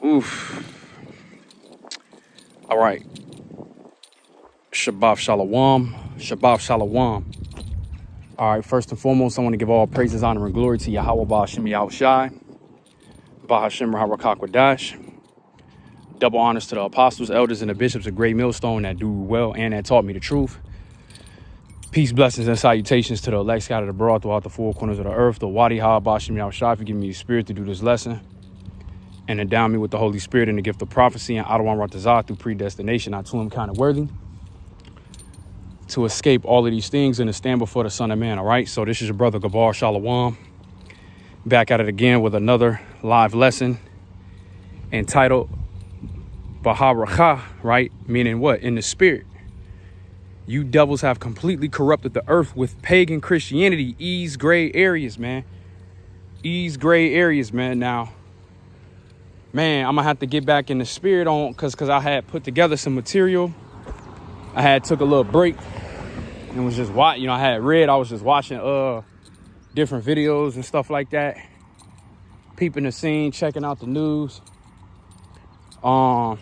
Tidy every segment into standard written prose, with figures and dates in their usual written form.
Oof. All right. Shabbat Shalom. Shabbat Shalom. All right. First and foremost, I want to give all praises, honor, and glory to Yahweh BaHaRawchaa. BaHaRawchaa. Double honors to the apostles, elders, and the bishops of Great Millstone that do well and that taught me the truth. Peace, blessings, and salutations to the elect scattered abroad throughout the four corners of the earth. The Wadi Ha Bashim Yahushua for giving me the spirit to do this lesson and endow me with the Holy Spirit and the gift of prophecy and BaHaRawchaa through predestination. I too am kind of worthy to escape all of these things and to stand before the Son of Man. All right. So this is your brother Gabar Shalom, back at it again with another live lesson entitled BaHaRawchaa, right? Meaning what? In the spirit. You devils have completely corrupted the earth with pagan Christianity. Ease gray areas, man. Ease gray areas, man. Now, man, I'm gonna have to get back in the spirit on because I had put together some material. I had took a little break and was just watching, I had read, I was just watching different videos and stuff like that. Peeping the scene, checking out the news. And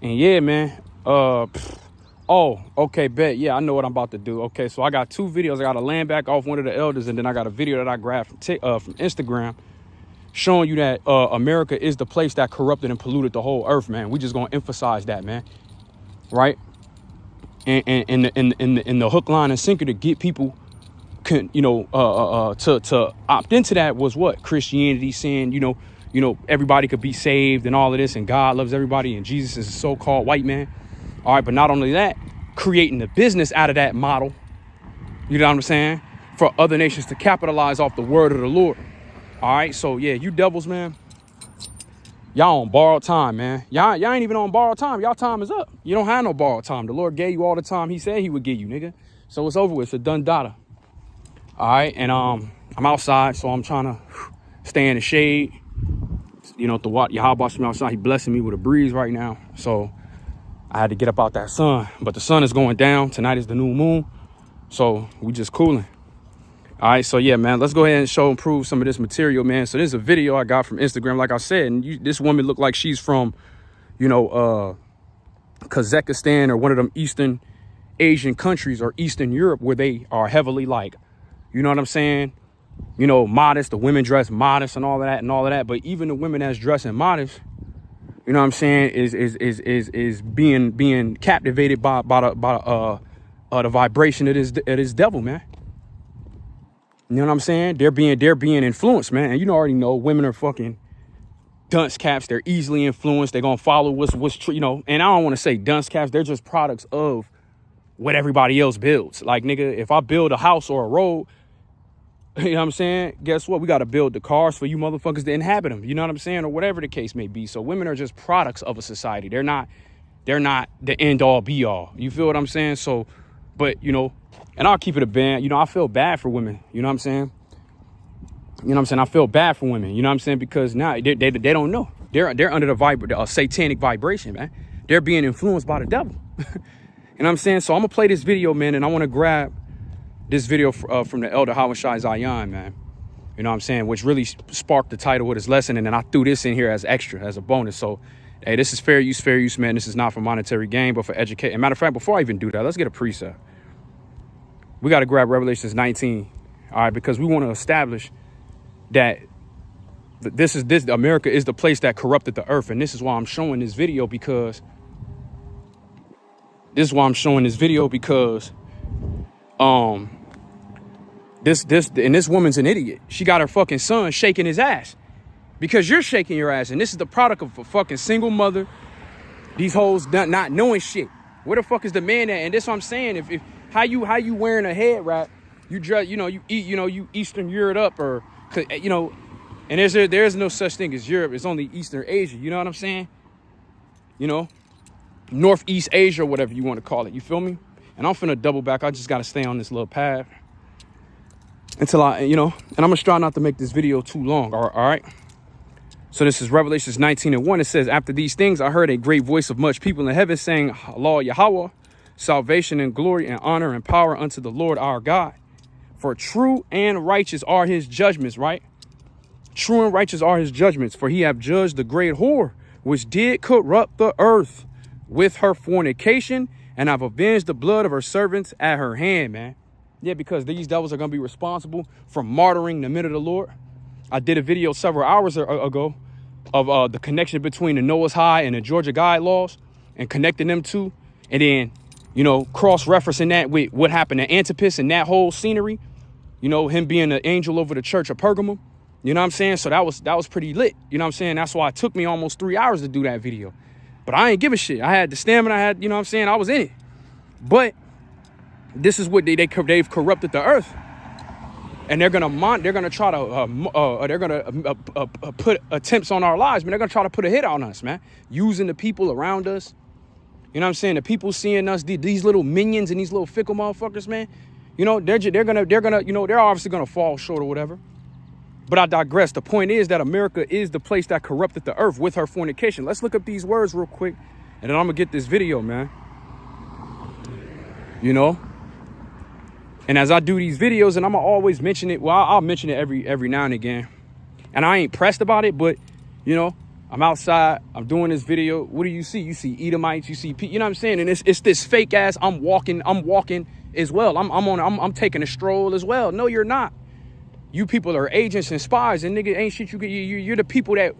yeah, man. Oh, okay, bet. Yeah, I know what I'm about to do. Okay, so I got two videos. I got to land back off one of the elders, and then I got a video that I grabbed from Instagram showing you that America is the place that corrupted and polluted the whole earth, man. We just going to emphasize that, man. Right? And in the hook, line, and sinker to get people, to opt into that was what? Christianity saying, everybody could be saved and all of this, and God loves everybody, and Jesus is a so-called white man. All right, but not only that, creating the business out of that model, you know what I'm saying, for other nations to capitalize off the word of the Lord. All right, so yeah, you devils, man, y'all on borrowed time, man. Y'all ain't even on borrowed time. Y'all time is up. You don't have no borrowed time. The Lord gave you all the time he said he would give you, nigga. So it's over with. It's a done data. All right, and I'm outside, so I'm trying to stay in the shade. The what Yahweh outside, he blessing me with a breeze right now, so I had to get up out that sun, but the sun is going down. Tonight is the new moon, so we just cooling. All right, so yeah, man, let's go ahead and show and prove some of this material, man. So this is a video I got from Instagram, like I said, and this woman looked like she's from, Kazakhstan or one of them Eastern Asian countries or Eastern Europe where they are heavily like, you know what I'm saying? Modest. The women dress modest and all of that. But even the women that's dressing modest, you know what I'm saying, is being captivated by the vibration of this devil, man. You know what I'm saying? They're being influenced, man. And you already know women are fucking dunce caps. They're easily influenced. They're gonna follow what's true, And I don't want to say dunce caps. They're just products of what everybody else builds. Like, nigga, if I build a house or a road, you know what I'm saying? Guess what? We got to build the cars for you motherfuckers to inhabit them. You know what I'm saying? Or whatever the case may be. So women are just products of a society. They're not the end all be all. You feel what I'm saying? So, but, and I'll keep it a band. I feel bad for women. You know what I'm saying? I feel bad for women. You know what I'm saying? Because now they don't know. They're under the satanic vibration, man. They're being influenced by the devil. You know what I'm saying? So I'm going to play this video, man. And I want to grab this video from the elder Hawashai Zion, man, you know what I'm saying, which really sparked the title of this lesson. And then I threw this in here as extra, as a bonus. So, hey, this is fair use, man. This is not for monetary gain, but for education. Matter of fact, before I even do that, let's get a precept. We got to grab Revelations 19, all right, because we want to establish that America is the place that corrupted the earth. And this is why I'm showing this video, because this woman's an idiot. She got her fucking son shaking his ass because you're shaking your ass. And this is the product of a fucking single mother. These hoes not knowing shit. Where the fuck is the man at? And that's what I'm saying. If how you wearing a head wrap, you dress, you Eastern Europe up, or, and there's no such thing as Europe. It's only Eastern Asia. You know what I'm saying? Northeast Asia, or whatever you want to call it. You feel me? And I'm finna double back. I just got to stay on this little path until and I'm going to try not to make this video too long. All right. So this is Revelations 19:1. It says, after these things, I heard a great voice of much people in heaven saying, Allah Yahweh, salvation and glory and honor and power unto the Lord our God. For true and righteous are his judgments, right? True and righteous are his judgments, for he have judged the great whore, which did corrupt the earth with her fornication, and have avenged the blood of her servants at her hand, man. Yeah, because these devils are going to be responsible for martyring the men of the Lord. I did a video several hours ago of the connection between the Noah's High and the Georgia Guide laws and connecting them two. And then, you know, cross-referencing that with what happened to Antipas and that whole scenery. You know, him being an angel over the church of Pergamum. You know what I'm saying? So that was pretty lit. You know what I'm saying? That's why it took me almost 3 hours to do that video. But I ain't give a shit. I had the stamina. I had, you know what I'm saying? I was in it. But this is what they've corrupted the earth. And they're gonna try to put attempts on our lives, man. They're gonna try to put a hit on us, man. Using the people around us. You know what I'm saying? The people seeing us, these little minions and these little fickle motherfuckers, man. You know, they're gonna, you know, they're obviously gonna fall short or whatever. But I digress. The point is that America is the place that corrupted the earth with her fornication. Let's look up these words real quick, and then I'm gonna get this video, man. You know? And as I do these videos, and I'm gonna always mention it, well, I'll mention it every now and again. And I ain't pressed about it, but, you know, I'm outside, I'm doing this video. What do you see? You see Edomites, you see, you know what I'm saying? And it's this fake ass, I'm walking as well. I'm taking a stroll as well. No, you're not. You people are agents and spies, and nigga ain't shit. You're the people that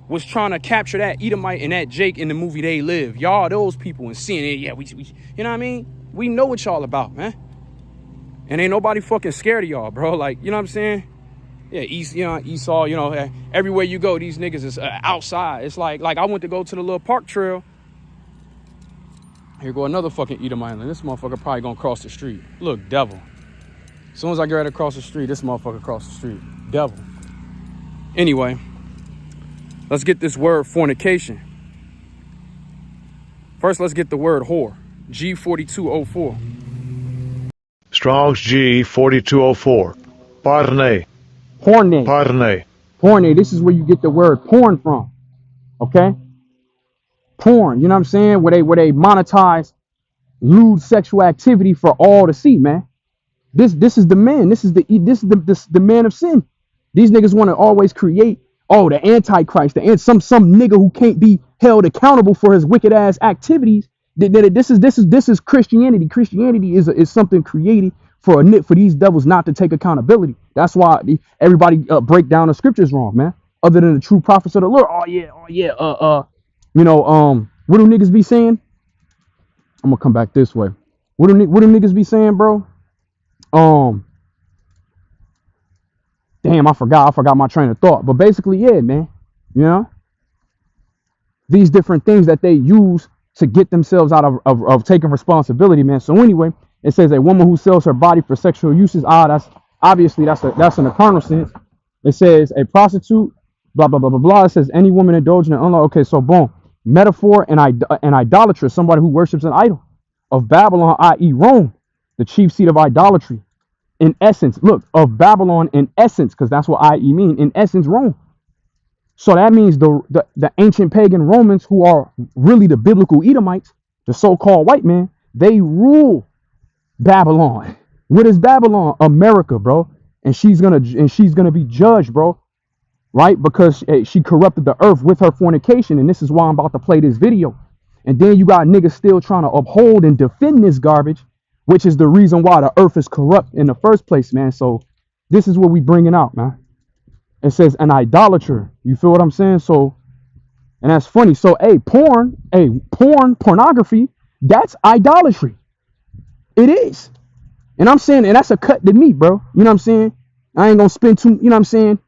was trying to capture that Edomite and that Jake in the movie They Live. Y'all those people and seeing it. Yeah, we you know what I mean? We know what y'all about, man. And ain't nobody fucking scared of y'all, bro. Like, you know what I'm saying? Yeah, Esau, you know, everywhere you go, these niggas is outside. It's like I went to go to the little park trail. Here go another fucking Edomite. This motherfucker probably gonna cross the street. Look, devil. As soon as I get ready to cross the street, this motherfucker cross the street. Devil. Anyway, let's get this word fornication. First, let's get the word whore. G4204. Strong's G4204. Parne. Porne. Parne. Porne. This is where you get the word porn from. Okay? Porn. You know what I'm saying? Where they monetize lewd sexual activity for all to see, man. This is the man. This is the man of sin. These niggas want to always create, oh, the Antichrist, some nigga who can't be held accountable for his wicked ass activities. This is Christianity. Christianity is something created for these devils not to take accountability. That's why everybody break down the scriptures wrong, man. Other than the true prophets of the Lord. Oh yeah. You know, what do niggas be saying? I'm gonna come back this way. What do niggas be saying, bro? Damn, I forgot my train of thought. But basically, yeah, man. You know, these different things that they use to get themselves out of taking responsibility, man. So anyway, it says a woman who sells her body for sexual uses. That's obviously that's in a carnal sense. It says a prostitute, blah blah blah blah blah. It says any woman indulging in unlawful. Okay, so boom, metaphor and idolatrous, somebody who worships an idol of Babylon, i.e. Rome, the chief seat of idolatry. In essence, look, of Babylon in essence, because that's what i.e. mean. In essence, Rome. So that means the ancient pagan Romans, who are really the biblical Edomites, the so-called white man, they rule Babylon. What is Babylon? America, bro. And she's gonna be judged, bro. Right? Because she corrupted the earth with her fornication. And this is why I'm about to play this video. And then you got niggas still trying to uphold and defend this garbage, which is the reason why the earth is corrupt in the first place, man. So this is what we bringing out, man. It says an idolater. You feel what I'm saying? So, and that's funny. So, pornography, that's idolatry. It is. And I'm saying, and that's a cut to me, bro. You know what I'm saying? I ain't gonna spend too, you know what I'm saying?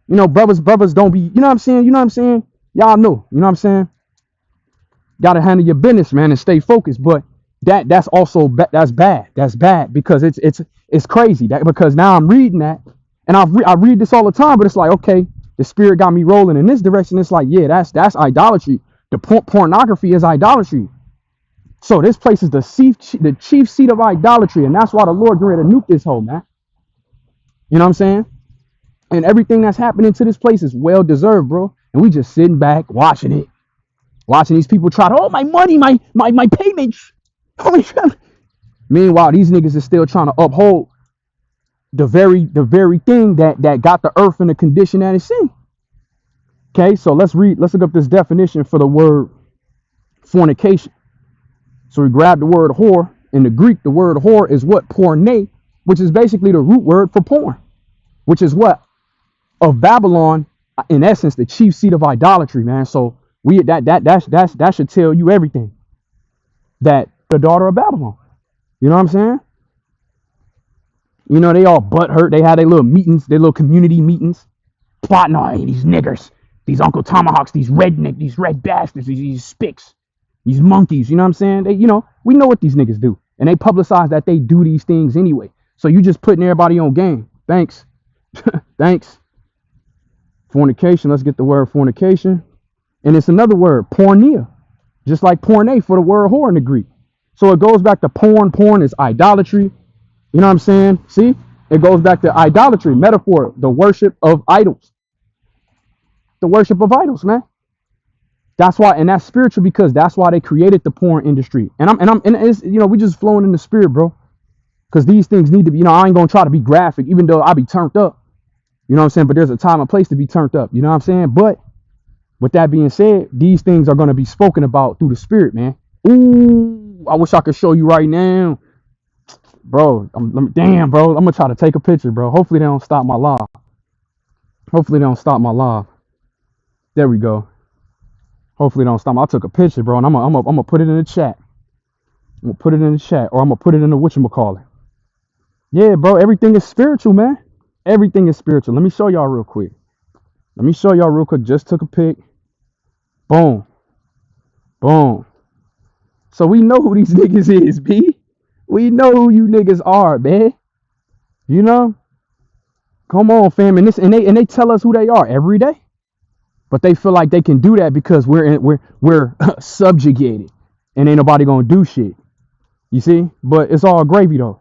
You know, brothers don't be, you know what I'm saying? You know what I'm saying? Y'all know, you know what I'm saying? Gotta handle your business, man, and stay focused. But that's also, that's bad. That's bad because it's crazy because now I'm reading that. And I read this all the time, but it's like, okay, the spirit got me rolling in this direction. It's like, yeah, that's idolatry. The pornography is idolatry. So this place is the chief seat of idolatry, and that's why the Lord ready to nuke this hole, man. You know what I'm saying? And everything that's happening to this place is well deserved, bro. And we just sitting back watching it, watching these people try to, oh, my money, my payments. Meanwhile, these niggas is still trying to uphold the very thing that got the earth in the condition that it's in. Okay, so let's look up this definition for the word fornication. So we grab the word whore. In the Greek, the word whore is what? Porne, which is basically the root word for porn, which is what? Of Babylon, in essence, the chief seat of idolatry, man. So that should tell you everything. That the daughter of Babylon. You know what I'm saying? You know, they all butthurt. They had their little meetings, their little community meetings, plotting on, hey, these niggers, these Uncle Tomahawks, these redneck, these red bastards, these spicks, these monkeys. You know what I'm saying? They, you know, we know what these niggas do, and they publicize that they do these things anyway. So you just putting everybody on game. Thanks, thanks. Fornication. Let's get the word fornication, and it's another word, pornea, just like porne for the word whore in the Greek. So it goes back to porn. Porn is idolatry. You know what I'm saying? See, it goes back to idolatry, metaphor, the worship of idols. The worship of idols, man. That's why, and that's spiritual because that's why they created the porn industry. And it's, you know, we just flowing in the spirit, bro. Because these things need to be, you know, I ain't gonna try to be graphic, even though I be turned up. You know what I'm saying? But there's a time and place to be turned up. You know what I'm saying? But with that being said, these things are gonna be spoken about through the spirit, man. Ooh, I wish I could show you right now. Bro, damn, bro. I'm gonna try to take a picture, bro. Hopefully they don't stop my live. Hopefully they don't stop my live. There we go. Hopefully they don't stop. I took a picture, bro, and I'm gonna put it in the chat. I'm gonna put it in the chat, or I'm gonna put it in the whatchamacallit. Yeah, bro. Everything is spiritual, man. Everything is spiritual. Let me show y'all real quick. Just took a pic. Boom. Boom. So we know who these niggas is, B. We know who you niggas are, man. You know? Come on, fam. And they tell us who they are every day. But they feel like they can do that because we're subjugated. And ain't nobody gonna do shit. You see? But it's all gravy though.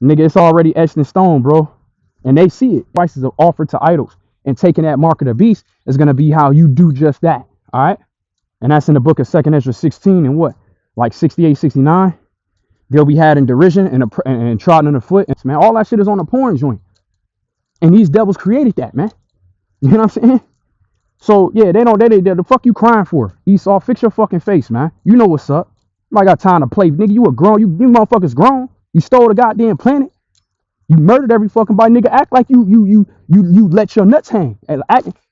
Nigga, it's already etched in stone, bro. And they see it. Prices are offered to idols. And taking that mark of the beast is gonna be how you do just that. Alright? And that's in the book of 2nd Ezra 16 and what? Like 68, 69. They'll be had in derision and trodden underfoot. And, man, all that shit is on the porn joint. And these devils created that, man. You know what I'm saying? So, yeah, they the fuck you crying for? Esau, fix your fucking face, man. You know what's up. I got time to play. Nigga, you a grown. You motherfuckers grown. You stole the goddamn planet. You murdered every fucking body. Nigga, act like you let your nuts hang.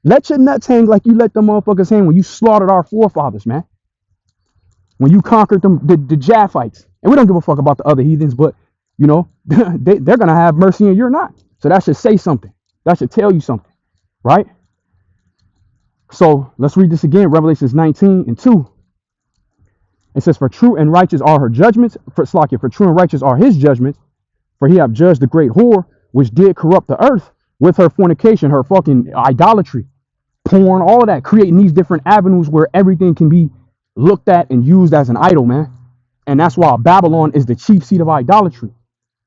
Let your nuts hang like you let them motherfuckers hang when you slaughtered our forefathers, man. When you conquered them, the Japhites. And we don't give a fuck about the other heathens, but, you know, they're going to have mercy and you're not. So that should say something. That should tell you something, right? So let's read this again. Revelations 19 and 2. It says, for true and righteous are her judgments. For true and righteous are his judgments. For he have judged the great whore, which did corrupt the earth with her fornication, her fucking idolatry, porn, all of that, creating these different avenues where everything can be looked at and used as an idol, man. And that's why Babylon is the chief seat of idolatry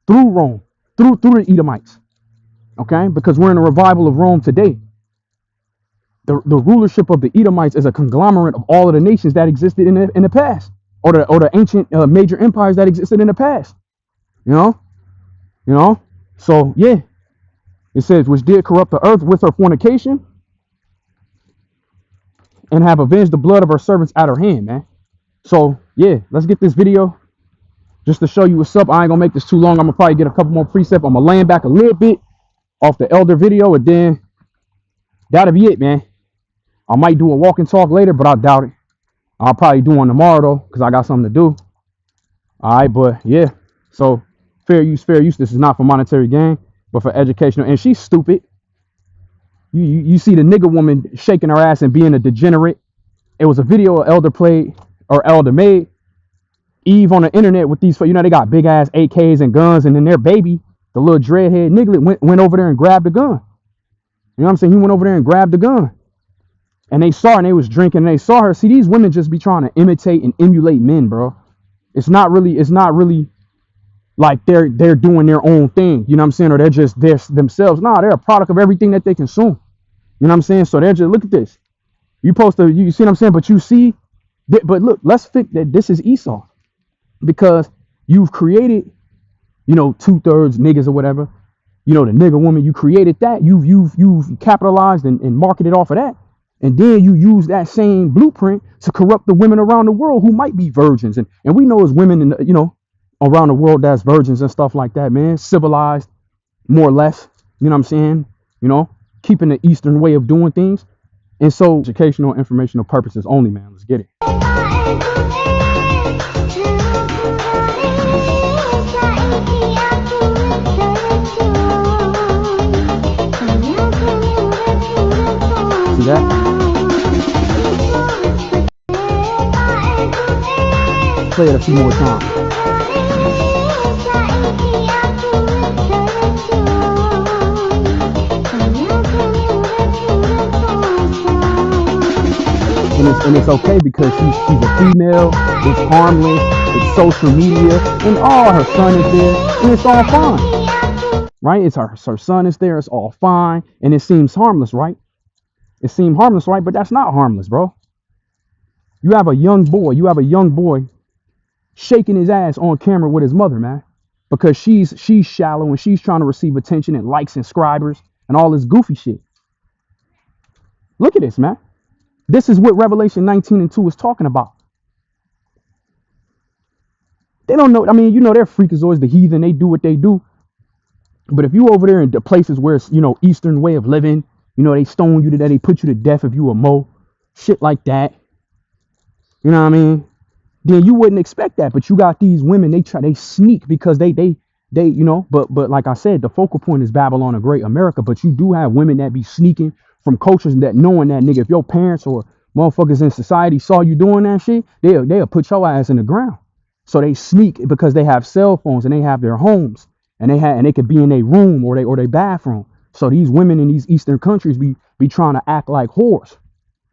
through Rome, through the Edomites. Okay, because we're in a revival of Rome today. The rulership of the Edomites is a conglomerate of all of the nations that existed in the past, or the ancient major empires that existed in the past. You know. So yeah, it says which did corrupt the earth with her fornication, and have avenged the blood of her servants at her hand, man. So yeah, let's get this video just to show you what's up. I ain't gonna make this too long. I'm gonna probably get a couple more precepts. I'm gonna land back a little bit off the elder video, and then that'll be it, man. I might do a walk and talk later, but I doubt it. I'll probably do one tomorrow though, because I got something to do. All right, but yeah. So fair use. This is not for monetary gain, but for educational. And she's stupid. You see the nigga woman shaking her ass and being a degenerate. It was a video Elder played or Elder made. Eve on the internet with these, you know, they got big ass AKs and guns, and then their baby, the little dreadhead nigga, went over there and grabbed the gun. You know what I'm saying? He went over there and grabbed the gun. And they saw her and they was drinking and they saw her. See, these women just be trying to imitate and emulate men, bro. It's not really like they're doing their own thing, you know what I'm saying? Or they're just themselves. Nah, they're a product of everything that they consume. You know what I'm saying? So they're just, look at this. You see what I'm saying? But you see, but look, let's think that this is Esau. Because you've created, you know, 2/3 niggas or whatever. you know, the nigga woman, you created that, you've capitalized and marketed off of that. And then you use that same blueprint to corrupt the women around the world who might be virgins. And we know as women, in the, you know, around the world that's virgins and stuff like that, man, civilized, more or less, you know what I'm saying? You know, keeping the Eastern way of doing things. And so educational, informational purposes only, man. Let's get it. See that? Play it a few more times. And it's okay because she's a female, it's harmless, it's social media, and all her son is there, and it's all fine. Right? It's her son is there, it's all fine, and it seems harmless, right? It seemed harmless, right? But that's not harmless, bro. You have a young boy shaking his ass on camera with his mother, man, because she's shallow and she's trying to receive attention and likes and subscribers and all this goofy shit. Look at this, man. This is what Revelation 19:2 is talking about. They don't know. I mean, you know, they're freakazoids, the heathen. They do what they do. But if you over there in the places where it's, you know, Eastern way of living, you know, they stone you to death, they put you to death if you a mo, shit like that. You know what I mean? Then you wouldn't expect that. But you got these women, they sneak because they you know, but like I said, the focal point is Babylon the Great, America. But you do have women that be sneaking from cultures that knowing that, nigga, if your parents or motherfuckers in society saw you doing that shit, they'll put your ass in the ground. So they sneak because they have cell phones and they have their homes and they could be in their room or they bathroom. So these women in these Eastern countries be trying to act like whores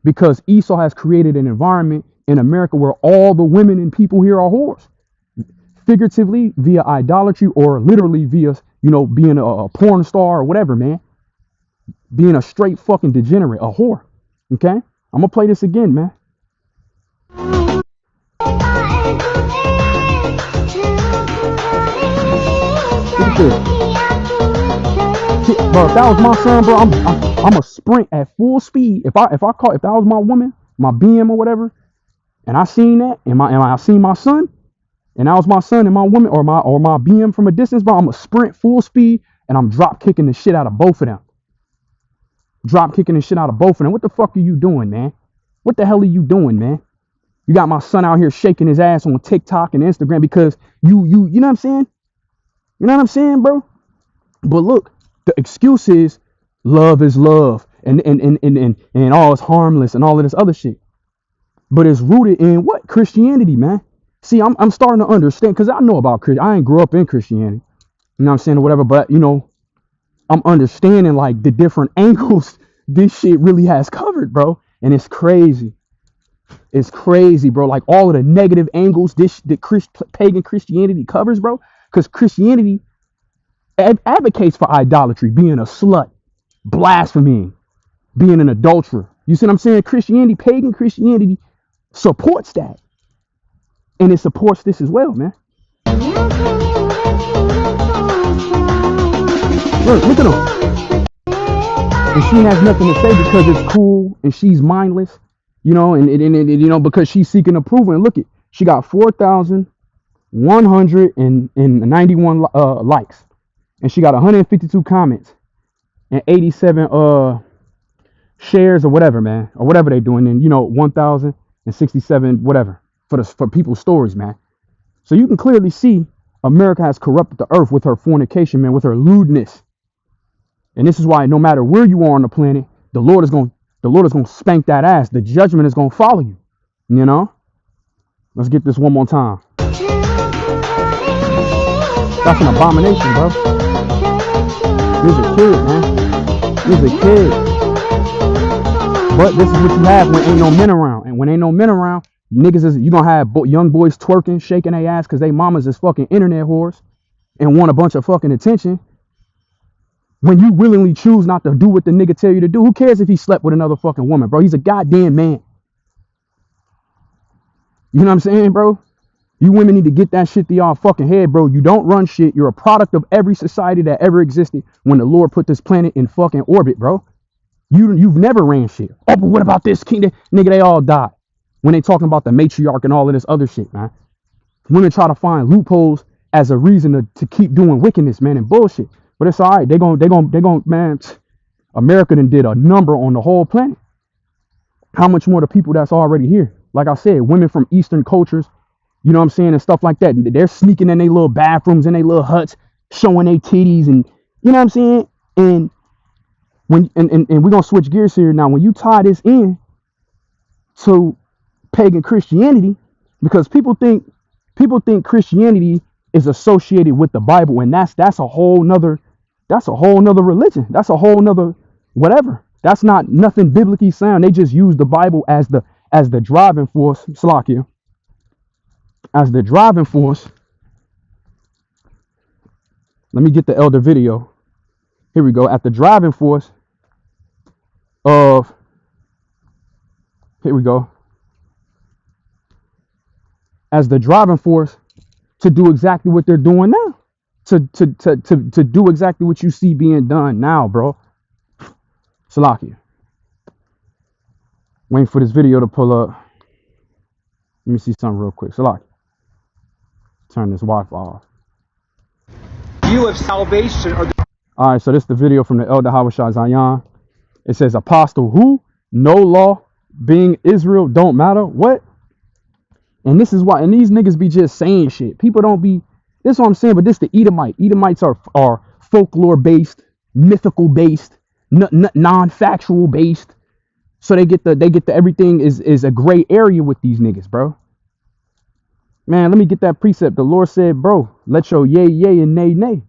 because Esau has created an environment in America where all the women and people here are whores, figuratively via idolatry or literally via, you know, being a porn star or whatever, man. Being a straight fucking degenerate, a whore. Okay? I'm gonna play this again, man. Bro, if that was my son, bro, I'm a sprint at full speed. If that was my woman, my BM or whatever, and I seen that, and I seen my son, and that was my son and my woman or my BM from a distance, bro, I'm a sprint full speed and I'm drop kicking the shit out of both of them. Drop kicking the shit out of both of them. What the fuck are you doing, man? What the hell are you doing, man? You got my son out here shaking his ass on TikTok and Instagram because you know what I'm saying? You know what I'm saying, bro? But look, the excuse is love is love and all is harmless and all of this other shit. But it's rooted in what? Christianity, man. See, I'm starting to understand because I know about Christianity. I ain't grew up in Christianity. You know what I'm saying, or whatever, but you know, I'm understanding like the different angles this shit really has covered, bro. And it's crazy. It's crazy, bro. Like all of the negative angles pagan Christianity covers, bro. Because Christianity advocates for idolatry, being a slut, blaspheming, being an adulterer. You see what I'm saying? Pagan Christianity supports that. And it supports this as well, man. Look at him. And she has nothing to say because it's cool and she's mindless, you know, and you know, because she's seeking approval. And look, she got 4,191 likes, and she got 152 comments and 87 shares or whatever, man, or whatever they're doing. And you know, 1,067 whatever for people's stories, man. So you can clearly see America has corrupted the earth with her fornication, man, with her lewdness. And this is why no matter where you are on the planet, the Lord is going to spank that ass. The judgment is going to follow you. You know? Let's get this one more time. That's an abomination, bro. He's a kid, man. He's a kid. But this is what you have when ain't no men around. And when ain't no men around, niggas is, you gonna have young boys twerking, shaking their ass because they mamas is fucking internet whores and want a bunch of fucking attention. When you willingly choose not to do what the nigga tell you to do, who cares if he slept with another fucking woman, bro? He's a goddamn man. You know what I'm saying, bro? You women need to get that shit to y'all fucking head, bro. You don't run shit. You're a product of every society that ever existed when the Lord put this planet in fucking orbit, bro. You've never ran shit. Oh, but what about this king? Nigga, they all died. When they talking about the matriarch and all of this other shit, man. Women try to find loopholes as a reason to keep doing wickedness, man, and bullshit. But it's all right. They gon' man. America done did a number on the whole planet. How much more the people that's already here? Like I said, women from Eastern cultures, you know what I'm saying, and stuff like that. They're sneaking in their little bathrooms and their little huts, showing their titties, and you know what I'm saying. And we're gonna switch gears here now. When you tie this in to pagan Christianity, because people think Christianity is associated with the Bible, and that's a whole nother religion. That's a whole nother whatever. That's not nothing biblically sound. They just use the Bible as the driving force, Slakia, as the driving force. Let me get the elder video. Here we go. At the driving force of, here we go. As the driving force to do exactly what they're doing now. To do exactly what you see being done now, bro. Salakia. Waiting for this video to pull up. Let me see something real quick. Salakia. Turn this Wi-Fi off. View of salvation or All right, so this is the video from the elder BaHaRawchaa Zion. It says, apostle who? No law, being Israel don't matter. What? And this is why, and these niggas be just saying shit. People don't be, this is what I'm saying, but this the Edomite. Edomites are folklore based, mythical based, non-factual based. So they get the everything is a gray area with these niggas, bro. Man, let me get that precept. The Lord said, bro, let your yay, yay, and nay, nay.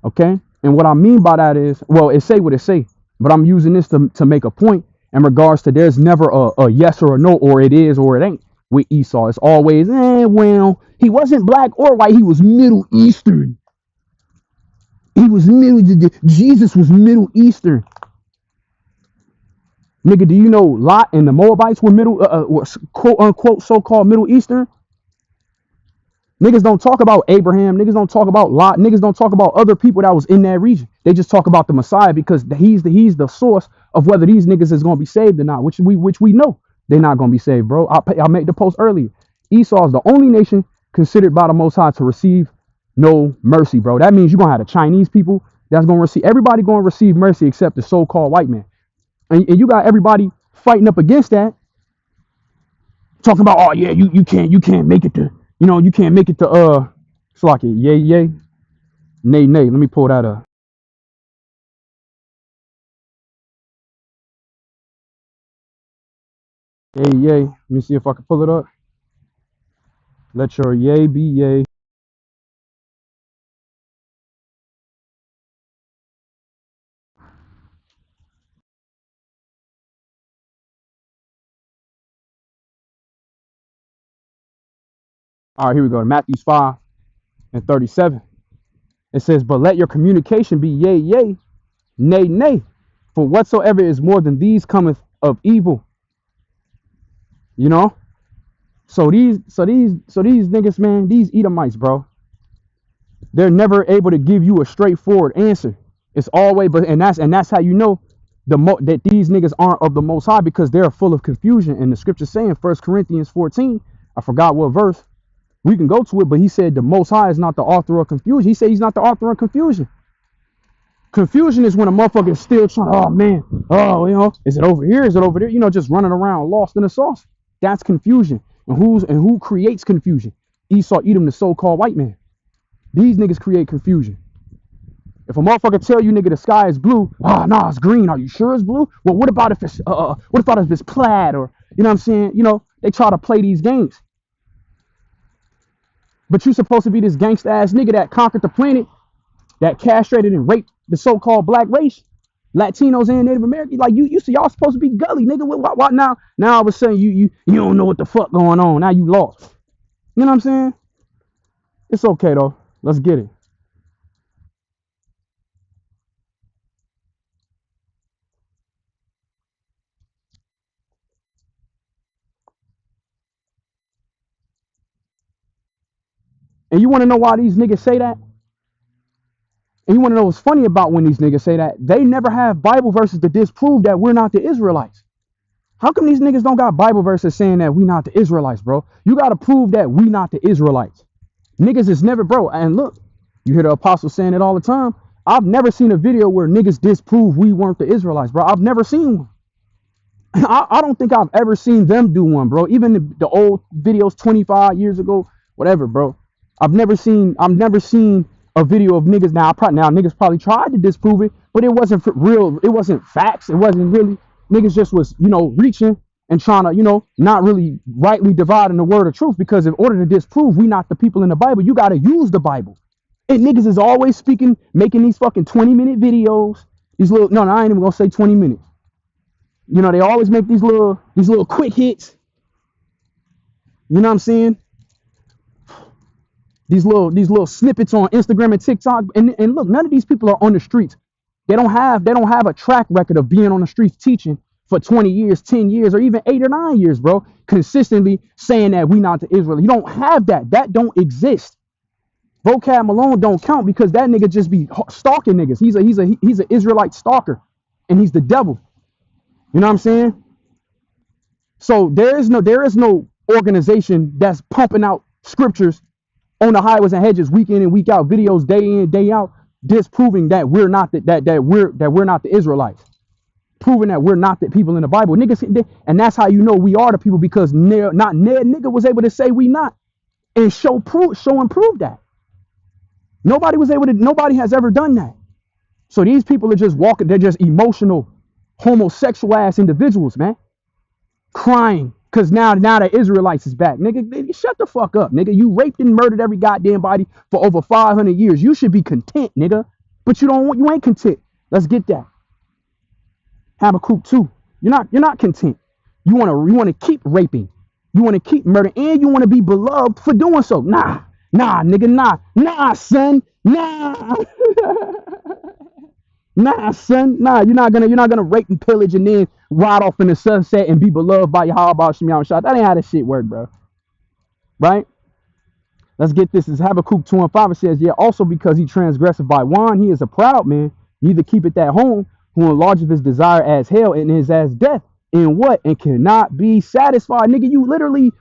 Okay? And what I mean by that is, well, it say what it say, but I'm using this to make a point in regards to there's never a yes or a no, or it is or it ain't with Esau. It's always, well, he wasn't black or white. He was Middle Eastern. Jesus was Middle Eastern. Nigga, do you know Lot and the Moabites were quote unquote so-called Middle Eastern? Niggas don't talk about Abraham. Niggas don't talk about Lot. Niggas don't talk about other people that was in that region. They just talk about the Messiah because he's the source of whether these niggas is gonna be saved or not. Which we know they're not gonna be saved, bro. I made the post earlier. Esau is the only nation considered by the Most High to receive no mercy, bro. That means you're gonna have the Chinese people that's gonna receive. Everybody gonna receive mercy except the so-called white man. And you got everybody fighting up against that, talking about, oh yeah, you can't make it to, you can't make it to Slacky, yay, yay, nay, nay. Let me pull that up. Yay, yay. Let me see if I can pull it up. Let your yay be yay. All right, here we go. Matthew 5:37. It says, but let your communication be yay, yay, nay, nay. For whatsoever is more than these cometh of evil. You know? So these niggas, man, these Edomites, bro, they're never able to give you a straightforward answer. It's always, and that's how you know that these niggas aren't of the Most High, because they're full of confusion. And the scripture saying 1 Corinthians 14, I forgot what verse, we can go to it, but he said the Most High is not the author of confusion. He said he's not the author of confusion. Confusion is when a motherfucker is still trying, oh man, oh, is it over here? Is it over there? Just running around lost in the sauce. That's confusion. And who creates confusion? Esau, Edom, the so-called white man. These niggas create confusion. If a motherfucker tell you, nigga, the sky is blue, no, it's green. Are you sure it's blue? Well, what about if it's plaid, or you know what I'm saying? They try to play these games. But you supposed to be this gangsta ass nigga that conquered the planet, that castrated and raped the so-called black race, Latinos and Native Americans. Like you see, y'all supposed to be gully, nigga. What now? Now all of a sudden you don't know what the fuck going on. Now you lost. You know what I'm saying? It's okay though. Let's get it. And you want to know why these niggas say that? And you want to know what's funny about when these niggas say that? They never have Bible verses to disprove that we're not the Israelites. How come these niggas don't got Bible verses saying that we not the Israelites, bro? You got to prove that we not the Israelites. Niggas is never, bro. And look, you hear the apostles saying it all the time. I've never seen a video where niggas disprove we weren't the Israelites, bro. I've never seen one. I don't think I've ever seen them do one, bro. Even the old videos 25 years ago, whatever, bro. I've never seen a video of niggas. Now niggas probably tried to disprove it, but it wasn't for real. It wasn't facts. It wasn't really. Niggas just was, reaching and trying to, not really rightly dividing the word of truth. Because in order to disprove we not the people in the Bible, you got to use the Bible. And niggas is always speaking, making these fucking 20-minute videos. These little, no, I ain't even gonna say 20 minutes. They always make these little quick hits. You know what I'm saying? These little snippets on Instagram and TikTok. And look, none of these people are on the streets. They don't have a track record of being on the streets teaching for 20 years, 10 years, or even 8 or 9 years, bro. Consistently saying that we not the Israel. You don't have that. That don't exist. Vocab Malone don't count because that nigga just be stalking niggas. He's an Israelite stalker, and he's the devil. You know what I'm saying? So there is no organization that's pumping out scriptures on the highways and hedges week in and week out, videos day in day out, disproving that we're not we're not the Israelites, proving that we're not the people in the Bible, niggas. And that's how you know we are the people, because not Ned nigga was able to say we not and show and prove that. Nobody has ever done that. So these people are just walking, they're just emotional, homosexual ass individuals, man. Crying because now the Israelites is back. Nigga, shut the fuck up, nigga. You raped and murdered every goddamn body for over 500 years. You should be content, nigga. But you ain't content. Let's get that. Habakkuk 2. You're not content. You wanna keep raping. You wanna keep murdering, and you wanna be beloved for doing so. Nah, nigga, nah, son, nah. Nah, son, nah, you're not gonna rape and pillage and then ride off in the sunset and be beloved by BaHaRawchaa. That ain't how this shit work, bro. Right? Let's get this. It's Habakkuk 2 and 5. It says, yeah, also because he transgressed by wine, he is a proud man, neither keepeth at home, who enlargeth his desire as hell and is as death. In what? And cannot be satisfied. Nigga, you literally,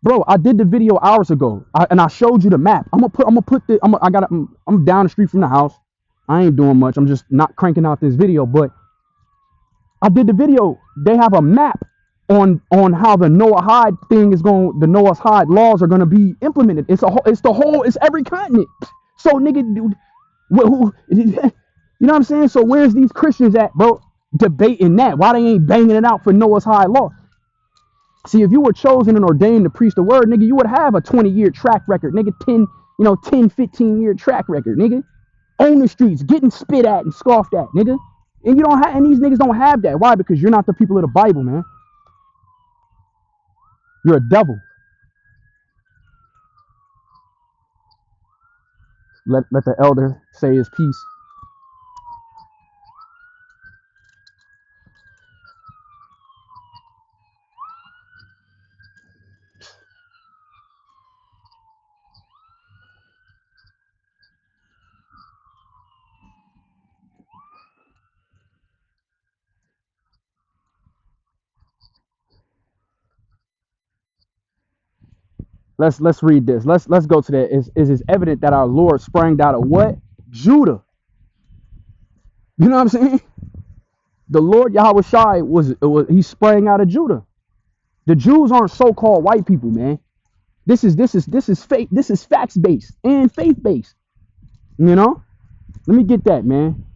bro, I did the video hours ago, and I showed you the map. I'm down the street from the house. I ain't doing much. I'm just not cranking out this video, but I did the video. They have a map on how the Noahide thing is going. The Noahide laws are going to be implemented. It's every continent. So nigga, dude, you know what I'm saying? So where's these Christians at, bro? Debating that. Why they ain't banging it out for Noah's high law? See, if you were chosen and ordained to preach the word, nigga, you would have a 20-year track record, nigga, 10, 15-year track record, nigga. On the streets, getting spit at and scoffed at, nigga. And these niggas don't have that. Why? Because you're not the people of the Bible, man. You're a devil. Let the elder say his piece. Let's read this. Let's go to that. It is evident that our Lord sprang out of what? Judah. You know what I'm saying? The Lord Yahawashi he sprang out of Judah. The Jews aren't so-called white people, man. This is fake. This is facts based and faith based. You know? Let me get that, man.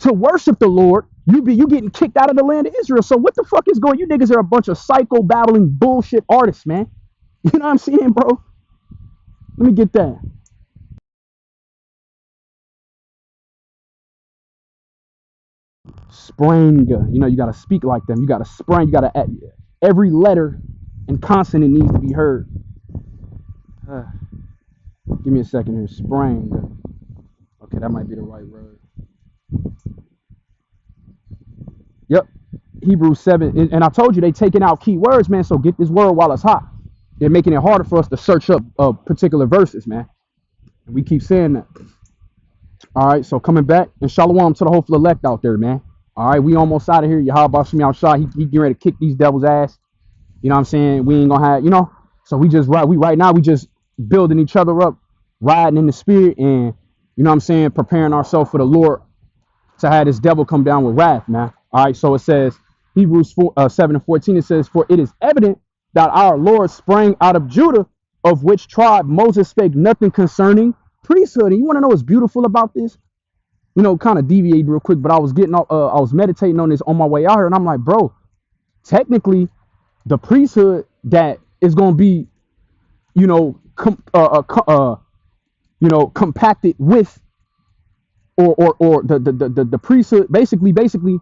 To worship the Lord, you getting kicked out of the land of Israel. So what the fuck is going? You niggas are a bunch of psycho babbling bullshit artists, man. You know what I'm saying, bro? Let me get that. Sprang. You gotta speak like them. You gotta sprang. You gotta every letter and consonant needs to be heard. Give me a second here. Sprang. Okay, that might be the right word. Yep. Hebrews 7, and I told you they taking out key words, man. So get this word while it's hot. They're making it harder for us to search up particular verses, man. And we keep saying that. All right, so coming back, and shalom to the hopeful elect out there, man. All right, we almost out of here. Yahweh Shemi Shah, he getting ready to kick these devils' ass. You know what I'm saying? We ain't gonna have, so we just right now we just building each other up, riding in the spirit, and you know what I'm saying, preparing ourselves for the Lord to have this devil come down with wrath, man. All right, so it says, Hebrews 7:14, it says, for it is evident that our Lord sprang out of Judah, of which tribe Moses spake nothing concerning priesthood. And you want to know what's beautiful about this? Kind of deviate real quick, but I was meditating on this on my way out here, and I'm like, bro, technically, the priesthood that is going to be, compacted with, or the priesthood, basically,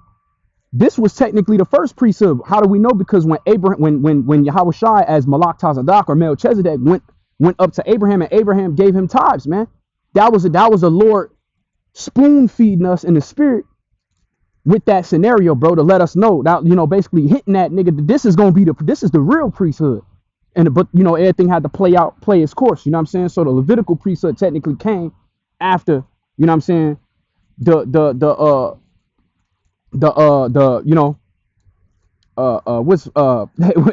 this was technically the first priesthood. How do we know? Because when Yahawashi as Malak Tazadak or Melchizedek went up to Abraham, and Abraham gave him tithes, man. That was a Lord spoon feeding us in the spirit with that scenario, bro, to let us know that, basically hitting that nigga, this is the real priesthood. But everything had to play its course, you know what I'm saying? So the Levitical priesthood technically came after, you know what I'm saying, the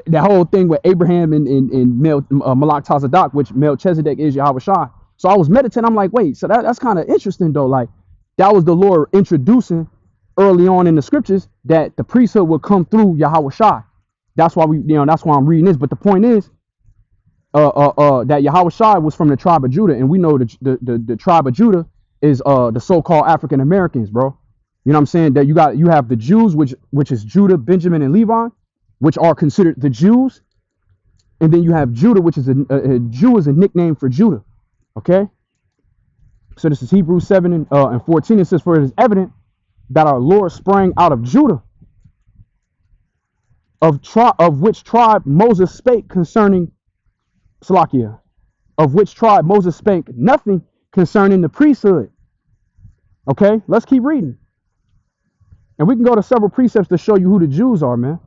that whole thing with Abraham and Malak Tazadak, which Melchizedek is Yahawashi. So I was meditating. I'm like, wait, so that's kind of interesting though. Like that was the Lord introducing early on in the scriptures that the priesthood would come through Yahawashi. That's why that's why I'm reading this. But the point is, that Yahawashi was from the tribe of Judah, and we know the tribe of Judah is the so-called African Americans, bro. You know what I'm saying? That you have the Jews, which is Judah, Benjamin, and Levi, which are considered the Jews, and then you have Judah, which is a Jew is a nickname for Judah. Okay. So this is Hebrews 7 and 14. It says, for it is evident that our Lord sprang out of Judah, of which tribe Moses spake concerning Salakia, of which tribe Moses spake nothing concerning the priesthood. Okay, let's keep reading. And we can go to several precepts to show you who the Jews are, man.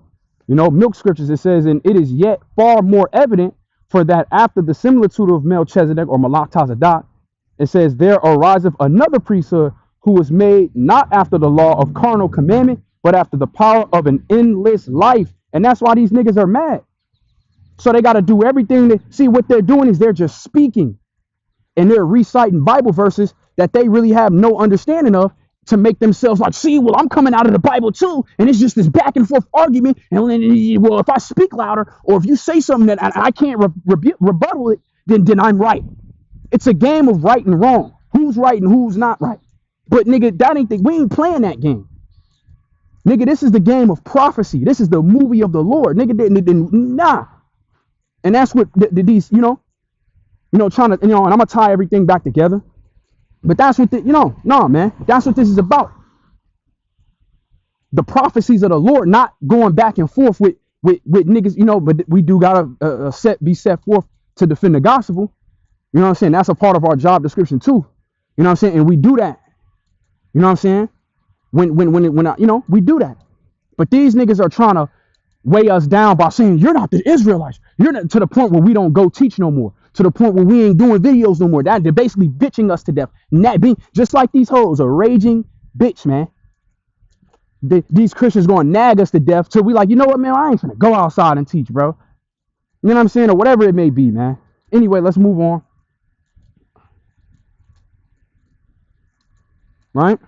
Milk scriptures, it says, and it is yet far more evident, for that after the similitude of Melchizedek or Malak Tazadak, it says, there ariseth another priesthood who was made not after the law of carnal commandment, but after the power of an endless life. And that's why these niggas are mad. So they got to do everything. See, what they're doing is they're just speaking, and they're reciting Bible verses that they really have no understanding of, to make themselves like, see, well, I'm coming out of the Bible too, and it's just this back and forth argument. And well, if I speak louder, or if you say something that I can't rebuttal it, then I'm right. It's a game of right and wrong. Who's right and who's not right. But nigga, we ain't playing that game. Nigga, this is the game of prophecy. This is the movie of the Lord. Nigga, nah. And that's what these, trying to, and I'm gonna tie everything back together. But that's what no, man. That's what this is about. The prophecies of the Lord, not going back and forth with niggas, but we do gotta be set forth to defend the gospel. You know what I'm saying? That's a part of our job description too. You know what I'm saying? And we do that. You know what I'm saying? When we do that. But these niggas are trying to weigh us down by saying you're not the Israelites. You're not, to the point where we don't go teach no more. To the point where we ain't doing videos no more. That they're basically bitching us to death. And that being just like these hoes, a raging bitch, man. These Christians gonna nag us to death till we like, you know what, man? I ain't gonna go outside and teach, bro. You know what I'm saying? Or whatever it may be, man. Anyway, let's move on. Right?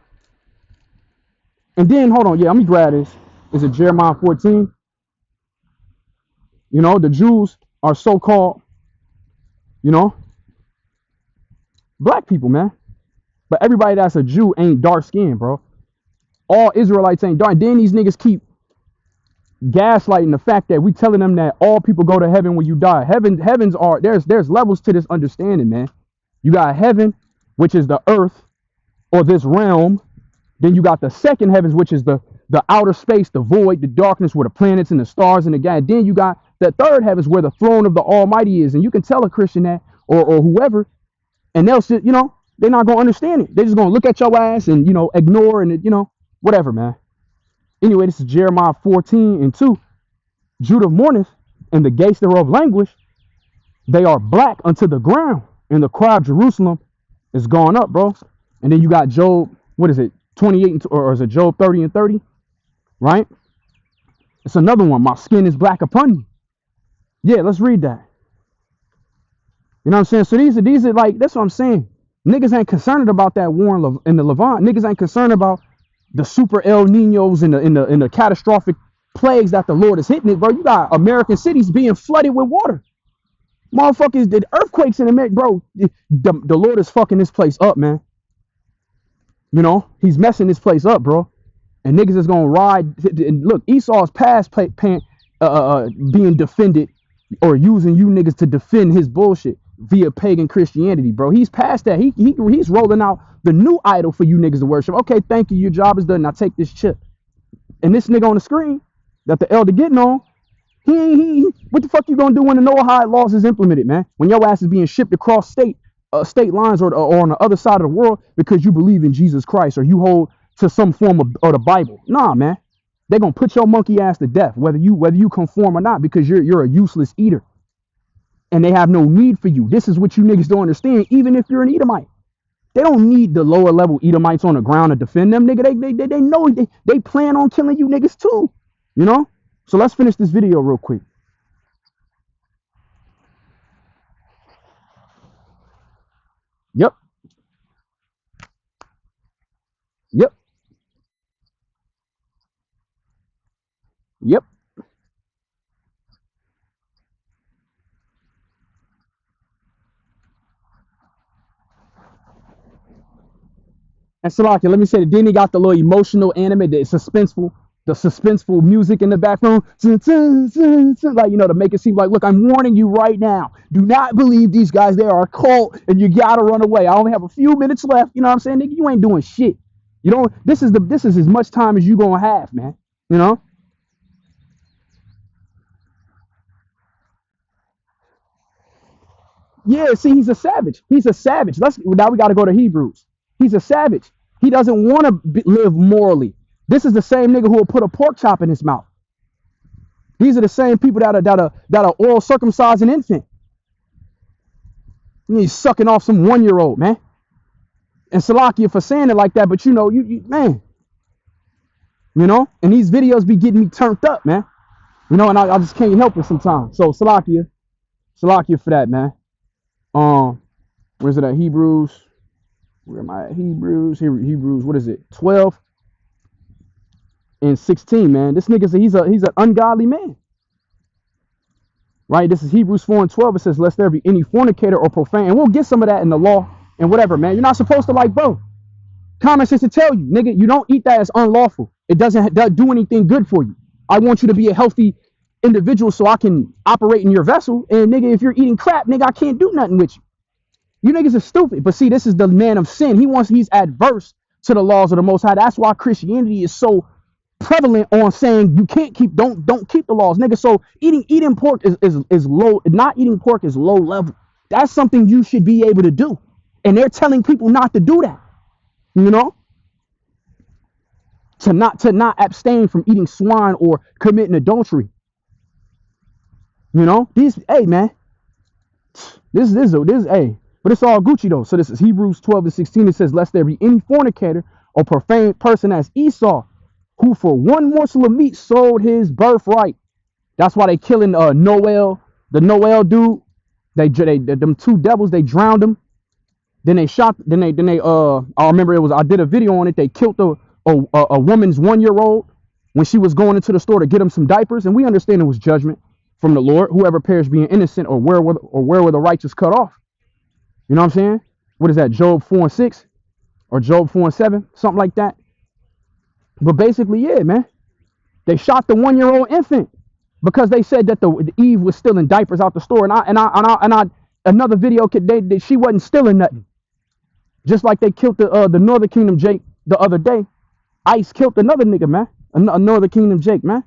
And then, hold on. Yeah, let me grab this. Is it Jeremiah 14? The Jews are so-called, black people, man. But everybody that's a Jew ain't dark skinned, bro. All Israelites ain't dark. Then these niggas keep gaslighting the fact that we telling them that all people go to heaven when you die. Heavens are, there's levels to this understanding, man. You got heaven, which is the earth or this realm. Then you got the second heavens, which is the outer space, the void, the darkness, where the planets and the stars and the God. Then you got the third heavens, where the throne of the Almighty is. And you can tell a Christian that, or whoever, and they'll sit, they're not gonna understand it. They're just gonna look at your ass and ignore and whatever, man. Anyway, this is Jeremiah 14:2. Judah mourneth, and the gates thereof languish. They are black unto the ground, and the cry of Jerusalem is gone up, bro. And then you got Job, what is it, 28, or is it Job 30:30, right? It's another one. My skin is black upon me. Yeah, let's read that. You know what I'm saying? So these are like, that's what I'm saying. Niggas ain't concerned about that war in the Levant. Niggas ain't concerned about the super El Ninos and the catastrophic plagues that the Lord is hitting it, bro. You got American cities being flooded with water. Motherfuckers did earthquakes in America, bro. The Lord is fucking this place up, man. You know, he's messing this place up, bro. And niggas is gonna ride. And look, Esau's past being defended or using you niggas to defend his bullshit via pagan Christianity, bro. He's past that. He's rolling out the new idol for you niggas to worship. Okay, thank you. Your job is done. Now take this chip. And this nigga on the screen that the elder getting on, what the fuck you gonna do when the Noahide laws is implemented, man? When your ass is being shipped across state lines or on the other side of the world because you believe in Jesus Christ or you hold to some form of the Bible. Nah, man. They're gonna put your monkey ass to death, whether you conform or not, because you're a useless eater. And they have no need for you. This is what you niggas don't understand, even if you're an Edomite. They don't need the lower level Edomites on the ground to defend them, nigga. They know they plan on killing you niggas too. You know? So let's finish this video real quick. Yep. Yep. Yep. And Salakia, let me say that then he got the little emotional anime, the suspenseful music in the background. Like, you know, to make it seem like, look, I'm warning you right now. Do not believe these guys. They are a cult and you gotta run away. I only have a few minutes left. You know what I'm saying? Nigga, you ain't doing shit. You don't, this is as much time as you gonna have, man. You know? Yeah, see, he's a savage. He's a savage. Now we gotta go to Hebrews. He's a savage. He doesn't want to live morally. This is the same nigga who will put a pork chop in his mouth. These are the same people that are oral circumcise an infant. And he's sucking off some 1-year-old, man. And Salakia for saying it like that, but you know, man. You know, and these videos be getting me turned up, man. You know, and I just can't help it sometimes. So Salakia for that, man. Where's it at? Hebrews. Where am I at? Hebrews. Hebrews. What is it? 12 and 16, man. This nigga, he's an ungodly man. Right? This is Hebrews 4:12. It says, lest there be any fornicator or profane. And we'll get some of that in the law and whatever, man. You're not supposed to, like, bro. Common sense to tell you, nigga, you don't eat that as unlawful. It doesn't do anything good for you. I want you to be a healthy individual so I can operate in your vessel. And nigga, if you're eating crap, nigga, I can't do nothing with you. You niggas are stupid. But see, this is the man of sin. He's adverse to the laws of the Most High. That's why Christianity is so prevalent on saying you can't don't keep the laws, nigga. So eating pork is low. Not eating pork is low level. That's something you should be able to do. And they're telling people not to do that. You know? To not abstain from eating swine or committing adultery. You know? Hey man. This hey. But it's all Gucci though. So this is Hebrews 12 and 16. It says, lest there be any fornicator or profane person as Esau, who for one morsel of meat sold his birthright. That's why they killing Noel, the Noel dude. They them two devils, they drowned him. Then they shot. Then they I remember I did a video on it. They killed a woman's 1-year-old when she was going into the store to get him some diapers. And we understand it was judgment from the Lord. Whoever perished being innocent, or where were the righteous cut off. You know what I'm saying? What is that? Job 4:6 or Job 4:7, something like that. But basically, yeah, man. They shot the 1-year-old infant because they said that the Eve was still in diapers out the store. And I another video she wasn't stealing nothing. Just like they killed the Northern Kingdom Jake the other day. ICE killed another nigga, man. A Northern Kingdom Jake, man.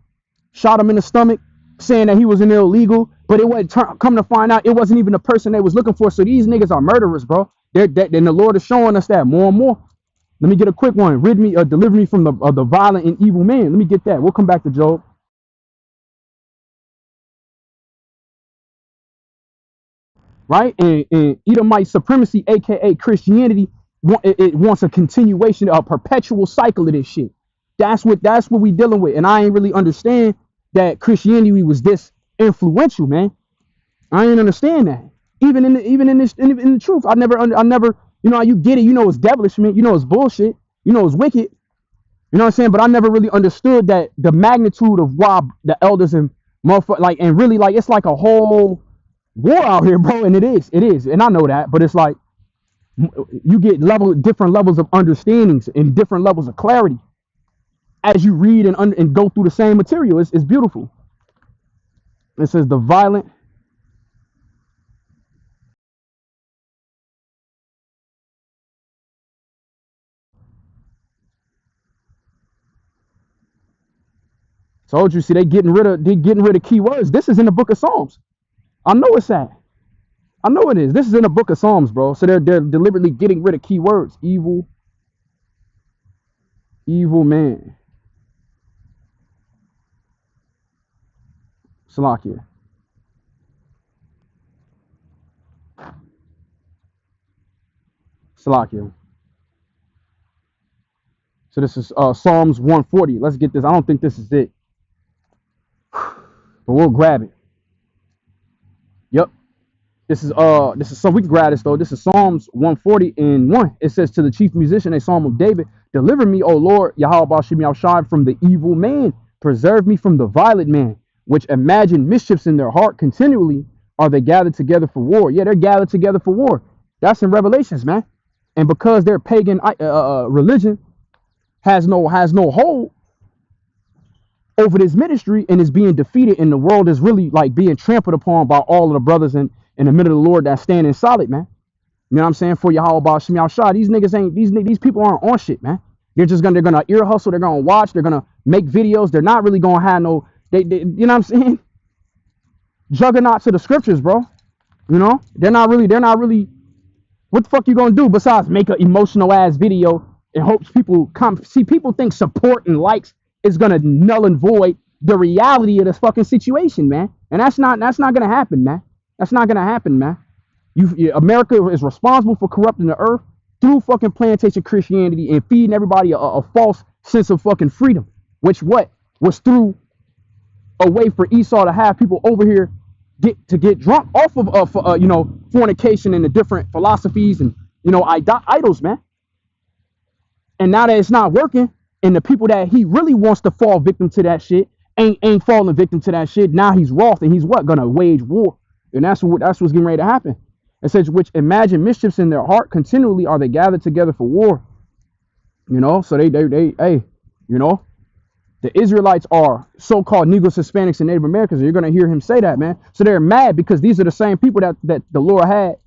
Shot him in the stomach, saying that he was an illegal. But it wasn't come to find out it wasn't even the person they was looking for. So these niggas are murderers, bro. And the Lord is showing us that more and more. Let me get a quick one. Rid me, deliver me from the violent and evil man. Let me get that. We'll come back to Job. Right? And Edomite supremacy, aka Christianity, it wants a continuation, a perpetual cycle of this shit. That's what we dealing with. And I ain't really understand that Christianity was this influential, man. I ain't understand that. Even in the truth, I never, you know, you get it, you know, it's devilish, man. You know, it's bullshit. You know, it's wicked. You know what I'm saying? But I never really understood that the magnitude of why the elders and motherfucker, like, and really, like, it's like a whole war out here, bro. And it is, and I know that. But it's like you get different levels of understandings and different levels of clarity as you read and go through the same material. It's beautiful. It says the violent. Told you, see, they getting rid of keywords. This is in the book of Psalms. I know it's at. I know it is. This is in the book of Psalms, bro. So they're deliberately getting rid of keywords. Evil man. Salakia. Salakia. So this is Psalms 140. Let's get this. I don't think this is it, but we'll grab it. Yep. This is so we can grab this though. This is Psalms 140 and 1. It says, to the chief musician, a psalm of David, deliver me, O Lord, Yahweh Bashim Yahshai, from the evil man. Preserve me from the violent man, which imagine mischiefs in their heart. Continually are they gathered together for war. Yeah, they're gathered together for war. That's in Revelations, man. And because their pagan religion has no hold over this ministry and is being defeated, and the world is really like being trampled upon by all of the brothers in the middle of the Lord that's standing solid, man. You know what I'm saying? For Yahweh Bashim Yahshai, these niggas ain't these people aren't on shit, man. They're gonna ear hustle. They're gonna watch. They're gonna make videos. They're not really gonna have no. They you know what I'm saying? Juggernauts of the scriptures, bro. You know they're not really. What the fuck you gonna do besides make an emotional ass video and hopes people come? See, people think support and likes is gonna null and void the reality of this fucking situation, man. And that's not gonna happen, man. That's not gonna happen, man. America is responsible for corrupting the earth through fucking plantation Christianity and feeding everybody a false sense of fucking freedom, which was through a way for Esau to have people over here get drunk off of you know, fornication and the different philosophies and, you know, idols, man. And now that it's not working, and the people that he really wants to fall victim to that shit ain't falling victim to that shit. Now he's wroth and he's gonna wage war, and that's what's getting ready to happen. It says, which imagine mischiefs in their heart. Continually are they gathered together for war. You know, so they hey, you know, the Israelites are so-called Negroes, Hispanics, and Native Americans. And you're gonna hear him say that, man. So they're mad because these are the same people that the Lord had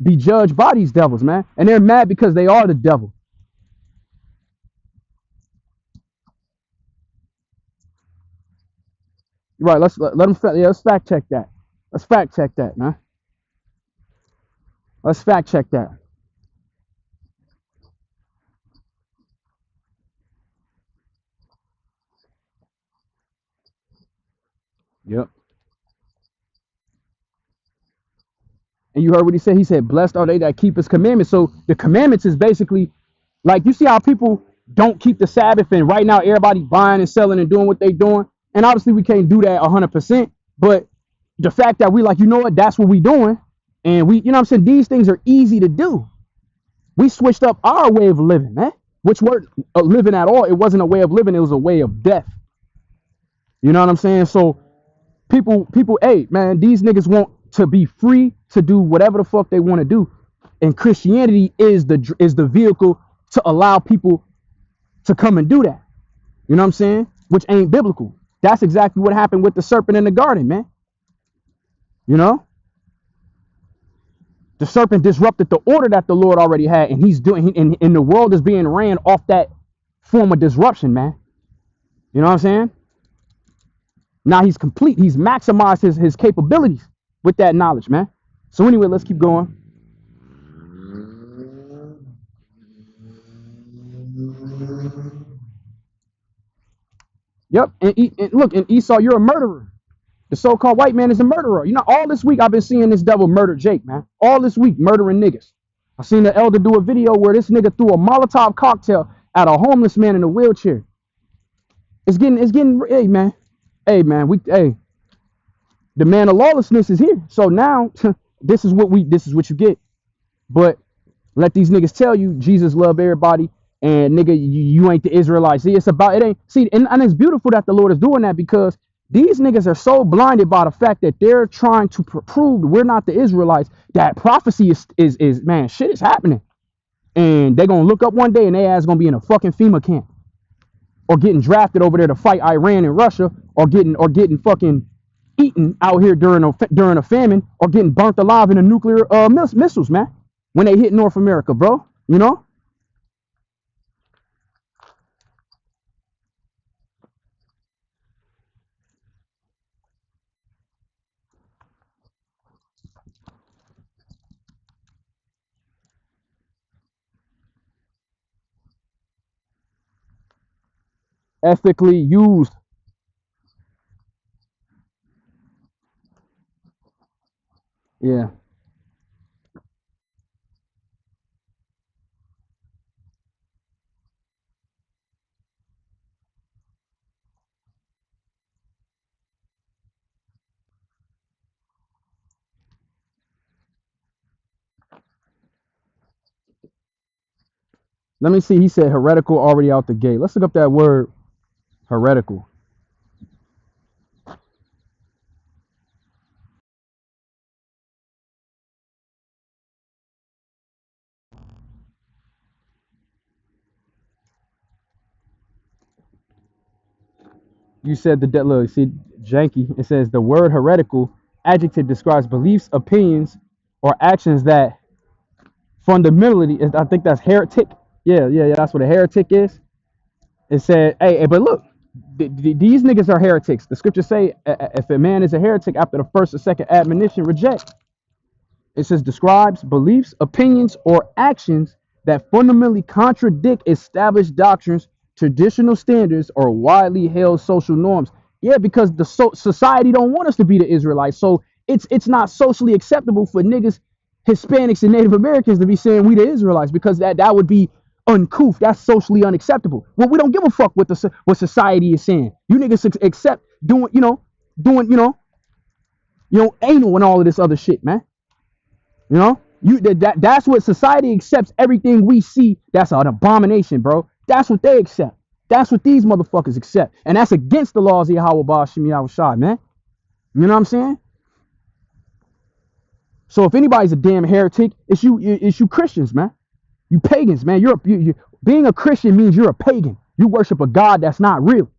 be judged by these devils, man. And they're mad because they are the devil. Right, let's fact check that. Let's fact check that, man. Let's fact check that. Yep. And you heard what he said? He said, blessed are they that keep his commandments. So the commandments is basically like, you see how people don't keep the Sabbath, and right now everybody buying and selling and doing what they doing. And obviously we can't do that 100%. But the fact that we like, you know what, that's what we doing. And we, you know what I'm saying? These things are easy to do. We switched up our way of living, man, which weren't living at all. It wasn't a way of living. It was a way of death. You know what I'm saying? So people, hey, man, these niggas want to be free to do whatever the fuck they want to do. And Christianity is the vehicle to allow people to come and do that. You know what I'm saying? Which ain't biblical. That's exactly what happened with the serpent in the garden, man. You know? The serpent disrupted the order that the Lord already had, and he's doing, and the world is being ran off that form of disruption, man. You know what I'm saying? Now he's complete. He's maximized his capabilities with that knowledge, man. So anyway, let's keep going. Yep. And look, and Esau, you're a murderer. The so-called white man is a murderer. You know, all this week I've been seeing this devil murder Jake, man. All this week murdering niggas. I seen the elder do a video where this nigga threw a Molotov cocktail at a homeless man in a wheelchair. Hey man. Hey, the man of lawlessness is here. So now this is what you get. But let these niggas tell you Jesus love everybody, and nigga, you ain't the Israelites. See, and it's beautiful that the Lord is doing that, because these niggas are so blinded by the fact that they're trying to prove we're not the Israelites, that prophecy is man, shit is happening. And they're gonna look up one day and their ass gonna be in a fucking FEMA camp, or getting drafted over there to fight Iran and Russia, or getting fucking eaten out here during a famine, or getting burnt alive in a nuclear missiles, man, when they hit North America, bro. You know? Ethically used. Yeah. Let me see. He said heretical already out the gate. Let's look up that word heretical. You said look, see, janky. It says the word heretical adjective describes beliefs, opinions, or actions that fundamentally, I think that's heretic. Yeah, that's what a heretic is. It said, hey, but look, these niggas are heretics. The scriptures say, if a man is a heretic after the first or second admonition, reject. It says describes beliefs, opinions, or actions that fundamentally contradict established doctrines, traditional standards, or widely held social norms. Yeah, because the society don't want us to be the Israelites, so it's not socially acceptable for niggas, Hispanics, and Native Americans to be saying we the Israelites, because that would be uncouth. That's socially unacceptable. Well, we don't give a fuck what society is saying. You niggas accept doing anal and all of this other shit, man. You know, that's what society accepts. Everything we see, that's an abomination, bro. That's what they accept. That's what these motherfuckers accept, and that's against the laws of Yahweh BaHaRawchaa, man. You know what I'm saying? So if anybody's a damn heretic, it's you Christians, man. You pagans, man. Being a Christian means you're a pagan. You worship a God that's not real.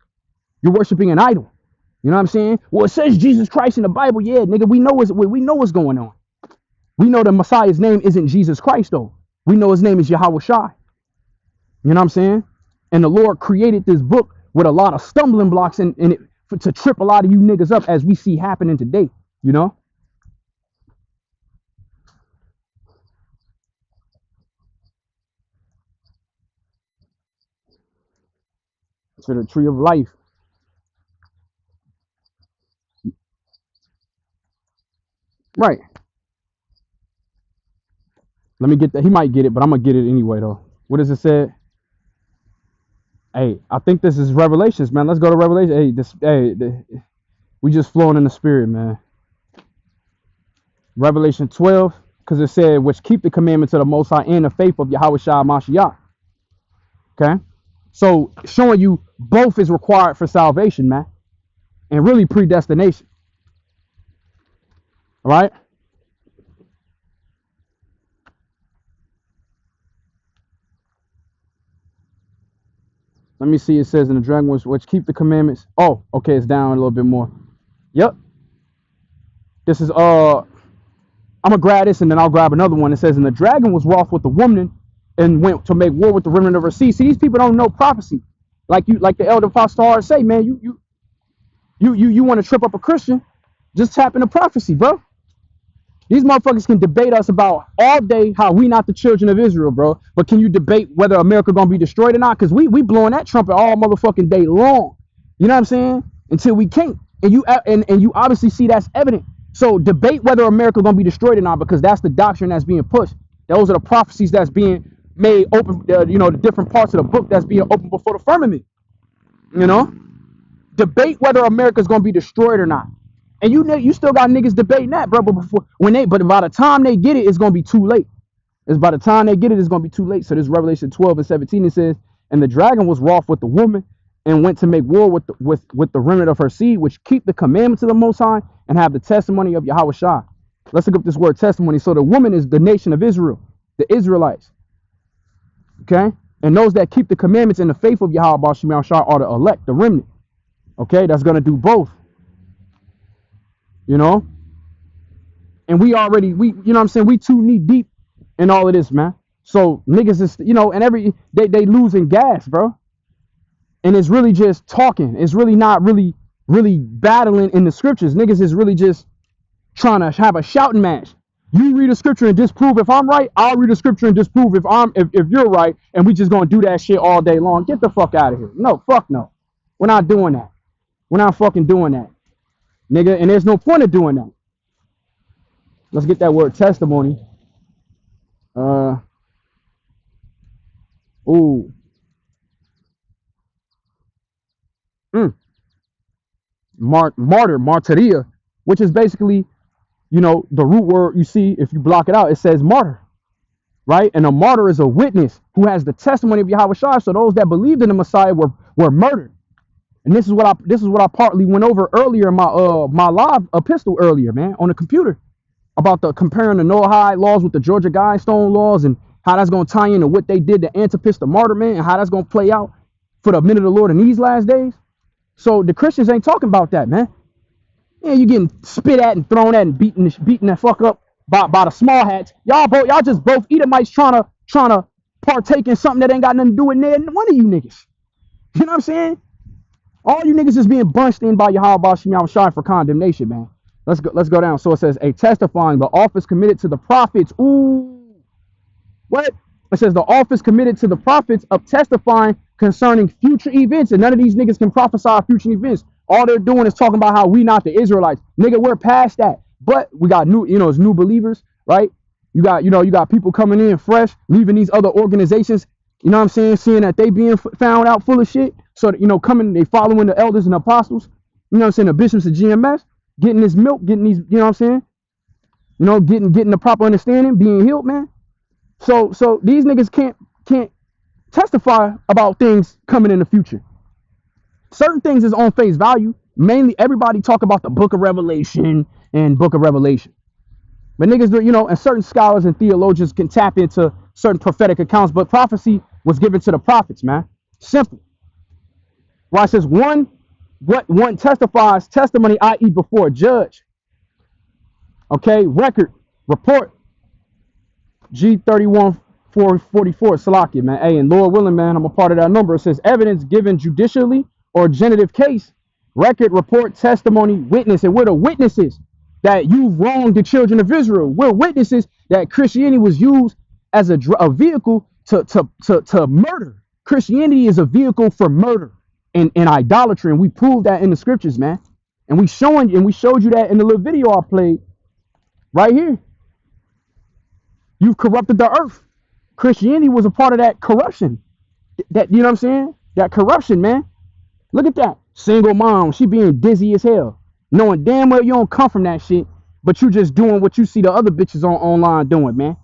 You're worshiping an idol. You know what I'm saying? Well, it says Jesus Christ in the Bible. Yeah, nigga, we know what's going on. We know the Messiah's name isn't Jesus Christ, though. We know his name is BaHaRawchaa. You know what I'm saying? And the Lord created this book with a lot of stumbling blocks in it to trip a lot of you niggas up, as we see happening today. You know? To the tree of life. Right. Let me get that. He might get it, but I'm going to get it anyway, though. What does it say? Hey, I think this is Revelations, man. Let's go to Revelation. We just flowing in the spirit, man. Revelation 12, because it said, which keep the commandments of the Most High and the faith of Yahushua Mashiach. Okay? So, showing you both is required for salvation, man. And really predestination. All right? Let me see. It says in the dragon, which keep the commandments. Oh, okay. It's down a little bit more. Yep. This is, I'm going to grab this and then I'll grab another one. It says, and the dragon was wroth with the woman and went to make war with the remnant of her seed. See, these people don't know prophecy. Like the elder apostle say, man, you want to trip up a Christian, just tap into prophecy, bro. These motherfuckers can debate us about all day how we not the children of Israel, bro. But can you debate whether America gonna be destroyed or not? Because we blowing that trumpet all motherfucking day long. You know what I'm saying? Until we can't. And you obviously see that's evident. So debate whether America gonna be destroyed or not, because that's the doctrine that's being pushed. Those are the prophecies that's being made open. The different parts of the book that's being opened before the firmament. You know, debate whether America's gonna be destroyed or not. And you still got niggas debating that, bro. But but by the time they get it, it's gonna be too late. It's by the time they get it, it's gonna be too late. So this Revelation 12 and 17, it says, and the dragon was wroth with the woman and went to make war with the remnant of her seed, which keep the commandments of the Most High and have the testimony of BaHaRawchaa. Let's look up this word testimony. So the woman is the nation of Israel, the Israelites. Okay? And those that keep the commandments and the faith of BaHaRawchaa are the elect, the remnant. Okay? That's going to do both. You know? And we you know what I'm saying? We too knee deep in all of this, man. So niggas is, and they losing gas, bro. And it's really just talking. It's really not really battling in the scriptures. Niggas is really just trying to have a shouting match. You read a scripture and disprove if I'm right. I'll read a scripture and disprove if you're right. And we just gonna do that shit all day long. Get the fuck out of here. No, fuck no. We're not doing that. We're not fucking doing that, nigga. And there's no point of doing that. Let's get that word testimony. Martyria, which is basically, the root word you see. If you block it out, it says martyr, right? And a martyr is a witness who has the testimony of BaHaRawchaa. So those that believed in the Messiah were murdered. And this is what I partly went over earlier in my live epistle earlier, man, on the computer, about comparing the Noahide laws with the Georgia Guidestone laws and how that's going to tie into what they did to Antipas the martyr, man, and how that's going to play out for the minute of the Lord in these last days. So the Christians ain't talking about that, man. Yeah, you getting spit at and thrown at and beating that fuck up by the small hats. Y'all just both Edomites trying to partake in something that ain't got nothing to do with one of you niggas. You know what I'm saying? All you niggas is being bunched in by BaHaRawchaa for condemnation, man. Let's go down. So it says, a testifying the office committed to the prophets. Ooh, what? It says the office committed to the prophets of testifying concerning future events, and none of these niggas can prophesy future events. All they're doing is talking about how we not the Israelites. Nigga, we're past that. But we got it's new believers, right? You got people coming in fresh, leaving these other organizations, you know what I'm saying, seeing that they being found out full of shit. So that, coming, they following the elders and apostles, you know what I'm saying, the bishops of GMS, getting this milk, getting these, you know what I'm saying, getting the proper understanding, being healed, man. So these niggas can't testify about things coming in the future. Certain things is on face value. Mainly everybody talk about the book of Revelation and book of Revelation. But niggas, and certain scholars and theologians can tap into certain prophetic accounts, but prophecy was given to the prophets, man. Simple. Right? It says one testifies testimony, i.e. before a judge. Okay, record, report. G31 444, Salakia, man. Hey, and Lord willing, man, I'm a part of that number. It says evidence given judicially or genitive case, record, report, testimony, witness. And we're the witnesses that you've wronged the children of Israel. We're witnesses that Christianity was used as a vehicle to murder. Christianity is a vehicle for murder and idolatry, and we proved that in the scriptures, man. And we showed you that in the little video I played right here. You've corrupted the earth. Christianity was a part of that corruption. That, you know what I'm saying? That corruption, man. Look at that. Single mom, she being dizzy as hell. Knowing damn well you don't come from that shit, but you just doing what you see the other bitches online doing, man.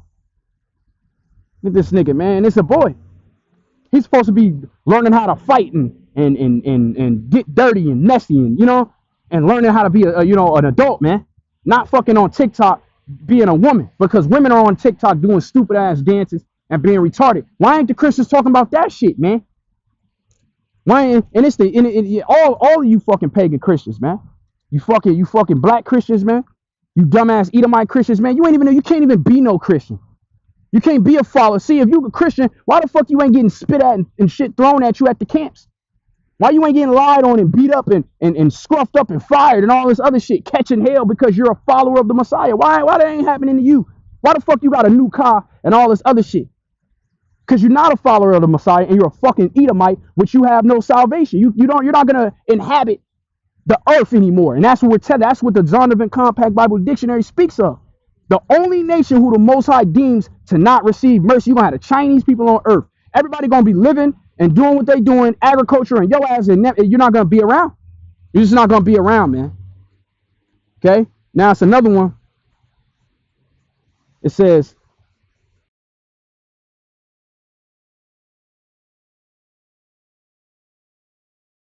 Look at this nigga, man. It's a boy. He's supposed to be learning how to fight and get dirty and messy and learning how to be an adult, man. Not fucking on TikTok being a woman, because women are on TikTok doing stupid ass dances and being retarded. Why ain't the Christians talking about that shit, man? Why ain't, and it's all of you fucking pagan Christians, man. You fucking black Christians, man. You dumbass Edomite Christians, man. You can't even be no Christian. You can't be a follower. See, if you a Christian, why the fuck you ain't getting spit at and shit thrown at you at the camps? Why you ain't getting lied on and beat up and scruffed up and fired and all this other shit, catching hell because you're a follower of the Messiah? Why that ain't happening to you? Why the fuck you got a new car and all this other shit? because you're not a follower of the Messiah and you're a fucking Edomite, which you have no salvation. You're not gonna inhabit the earth anymore. And that's what we're telling. That's what the Zondervan Compact Bible Dictionary speaks of. The only nation who the Most High deems to not receive mercy, you're gonna have the Chinese people on earth. Everybody gonna be living and doing what they doing, agriculture, and your ass, and you're not gonna be around. You're just not gonna be around, man. Okay. Now it's another one. It says,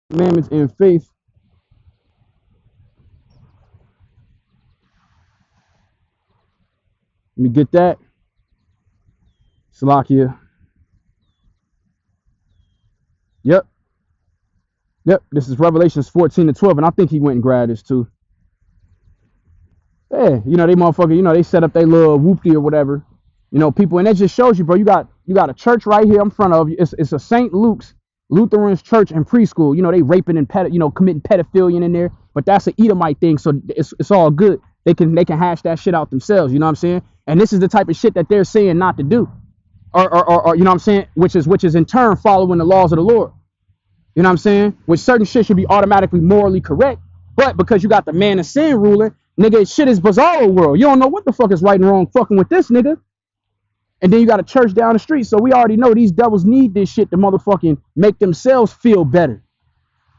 commandments and faith. Let me get that. Salakia. Yep. This is Revelations 14-12, and I think he went and grabbed this too. Yeah, they motherfucker, they set up their little whoopty or whatever. People, and that just shows you, bro. You got a church right here in front of you. It's a St. Luke's Lutheran's church and preschool. They raping and committing pedophilia in there. But that's an Edomite thing, so it's all good. They can hash that shit out themselves. You know what I'm saying? And this is the type of shit that they're saying not to do, or you know what I'm saying, which is in turn following the laws of the Lord. You know what I'm saying? Which certain shit should be automatically morally correct, but because you got the man of sin ruling, nigga, shit is bizarro world. You don't know what the fuck is right and wrong fucking with this nigga. And then you got a church down the street, so we already know these devils need this shit to motherfucking make themselves feel better,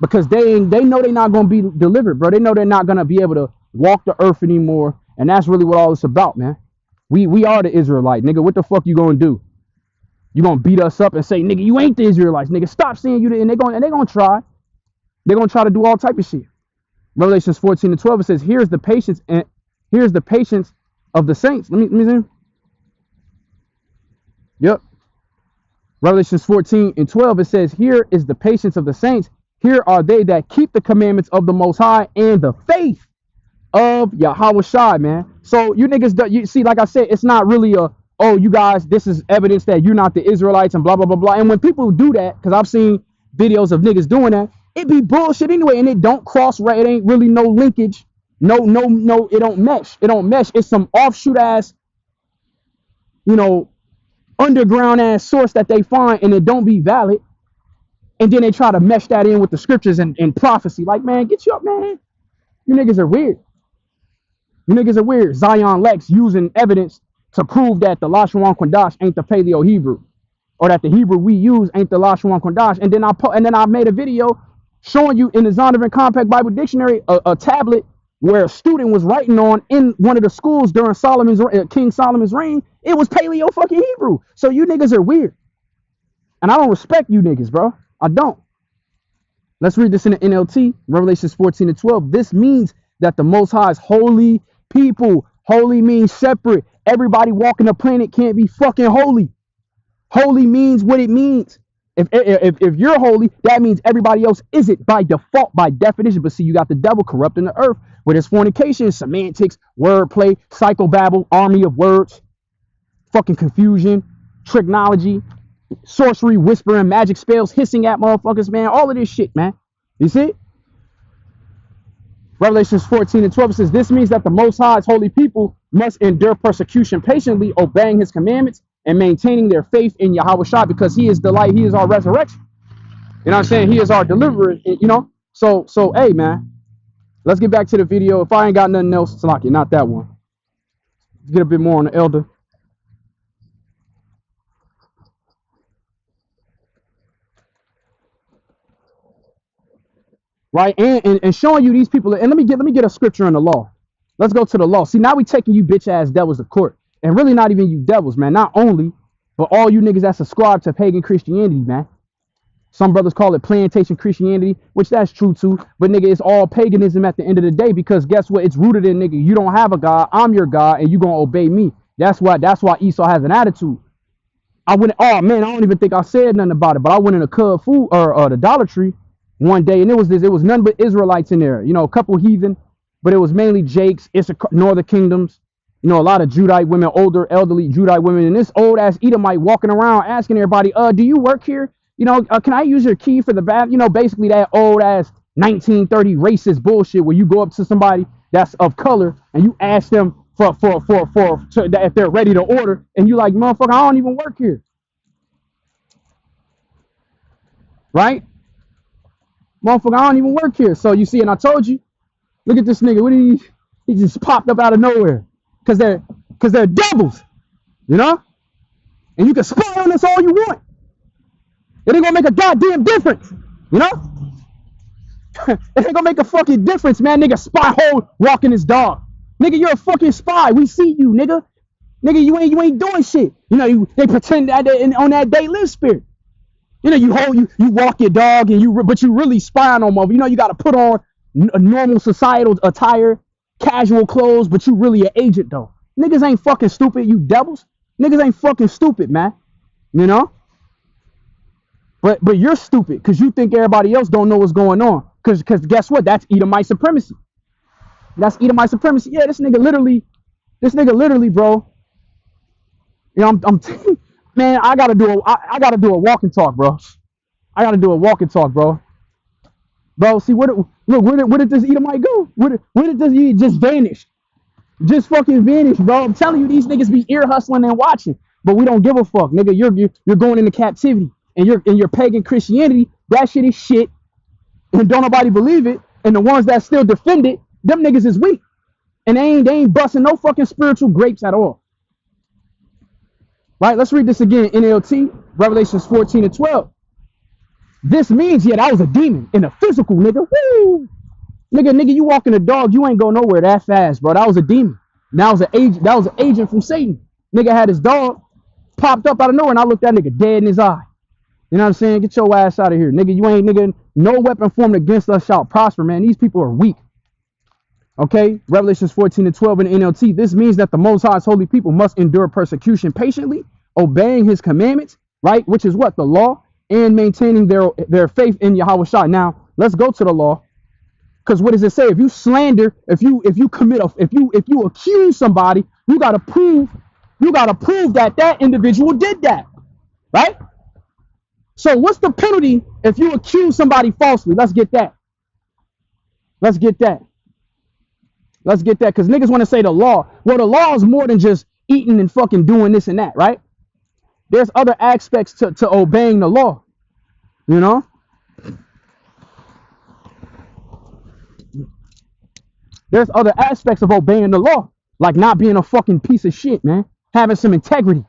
because they know they're not gonna be delivered, bro. They know they're not gonna be able to walk the earth anymore, and that's really what all it's about, man. We are the Israelite, nigga. What the fuck you gonna do? You gonna beat us up and say, nigga, you ain't the Israelites, nigga. Stop saying you, and they're gonna try. They're gonna try to do all type of shit. Revelations 14-12, it says, here's the patience of the saints. Let me see. Yep. Revelations 14-12, it says, here is the patience of the saints. Here are they that keep the commandments of the Most High and the faith of BaHaRawchaa, man. So you niggas, you see, like I said, it's not really oh, you guys, this is evidence that you're not the Israelites and blah, blah, blah, blah. And when people do that, because I've seen videos of niggas doing that, it be bullshit anyway, and it don't cross right. It ain't really no linkage. No, it don't mesh. It don't mesh. It's some offshoot ass, underground ass source that they find, and it don't be valid. And then they try to mesh that in with the scriptures and prophecy. Like, man, get you up, man. You niggas are weird. Zion Lex using evidence to prove that the Lashon Kodash ain't the Paleo Hebrew, or that the Hebrew we use ain't the Lashon Kodash. And then I made a video showing you in the Zondervan Compact Bible Dictionary a tablet where a student was writing on in one of the schools during King Solomon's reign. It was Paleo fucking Hebrew. So you niggas are weird, and I don't respect you niggas, bro. I don't. Let's read this in the NLT, Revelations 14-12. This means that the Most High's holy people. Holy means separate. Everybody walking the planet can't be fucking holy. Holy means what it means. If you're holy, that means everybody else isn't by default, by definition. But see, you got the devil corrupting the earth with his fornication, semantics, wordplay, psychobabble, army of words, fucking confusion, tricknology, sorcery, whispering, magic spells, hissing at motherfuckers, man. All of this shit, man. You see it? Revelations 14-12 says, this means that the Most High's holy people must endure persecution patiently, obeying his commandments and maintaining their faith in BaHaRawchaa, because he is the light, he is our resurrection. You know what I'm saying? He is our deliverer, So, hey, man, let's get back to the video. If I ain't got nothing else, Salaki, not that one. Let's get a bit more on the elder. Right, and showing you these people, and let me get a scripture in the law. Let's go to the law. See, now we taking you bitch ass devils to court, and really not even you devils, man. Not only, but all you niggas that subscribe to pagan Christianity, man. Some brothers call it plantation Christianity, which that's true too. But nigga, it's all paganism at the end of the day, because guess what? It's rooted in, nigga, you don't have a God, I'm your God, and you gonna obey me. That's why Esau has an attitude. Oh man, I don't even think I said nothing about it, but I went in a Cub food or the Dollar Tree one day, and it was none but Israelites in there, a couple heathen, but it was mainly Jakes, Northern Kingdoms, a lot of Judite women, older, elderly Judite women, and this old ass Edomite walking around asking everybody, do you work here? Can I use your key for the bath? Basically that old ass 1930 racist bullshit where you go up to somebody that's of color and you ask them for if they're ready to order, and you like, motherfucker, I don't even work here. right? Motherfucker, I don't even work here. So you see, and I told you, look at this nigga. What did he just popped up out of nowhere. Cause they're devils, you know? And you can spy on us all you want. It ain't gonna make a goddamn difference, you know? It ain't gonna make a fucking difference, man. Nigga, spy hole walking his dog. Nigga, you're a fucking spy. We see you, nigga. Nigga, you ain't doing shit. You know, they pretend that on that day live spirit. You know, you walk your dog but you really spying on mother. You know, you gotta put on a normal societal attire, casual clothes, but you really an agent though. Niggas ain't fucking stupid, you devils. Niggas ain't fucking stupid, man. You know? But you're stupid because you think everybody else don't know what's going on. Cause guess what? That's Edomite supremacy. That's Edomite supremacy. Yeah, this nigga literally, bro. You know, man, I gotta do a walk and talk, bro. I gotta do a walk and talk, bro. Bro, see where did this Edomite go? Where did this he just vanish? Just fucking vanish, bro. I'm telling you, these niggas be ear hustling and watching, but we don't give a fuck, nigga. You're going into captivity, and your pagan Christianity, that shit is shit, and don't nobody believe it. And the ones that still defend it, them niggas is weak, and they ain't busting no fucking spiritual grapes at all. Right? Let's read this again. NLT, Revelations 14:12. This means, yeah, that was a demon in a physical, nigga. Woo! Nigga, you walking a dog, you ain't go nowhere that fast, bro. That was a demon. That was an agent from Satan. Nigga had his dog, popped up out of nowhere, and I looked at that nigga dead in his eye. You know what I'm saying? Get your ass out of here. Nigga, no weapon formed against us shall prosper, man. These people are weak. Okay? Revelations 14:12 in the NLT. This means that the Most High's holy people must endure persecution patiently, obeying his commandments, right? Which is what? The law, and maintaining their faith in BaHaRawchaa. Now, let's go to the law. Because what does it say? If you slander, if you accuse somebody, you gotta prove that individual did that, right? So what's the penalty if you accuse somebody falsely? Let's get that. Because niggas want to say the law. Well, the law is more than just eating and fucking doing this and that, right? There's other aspects to obeying the law, you know? There's other aspects of obeying the law, like not being a fucking piece of shit, man. Having some integrity.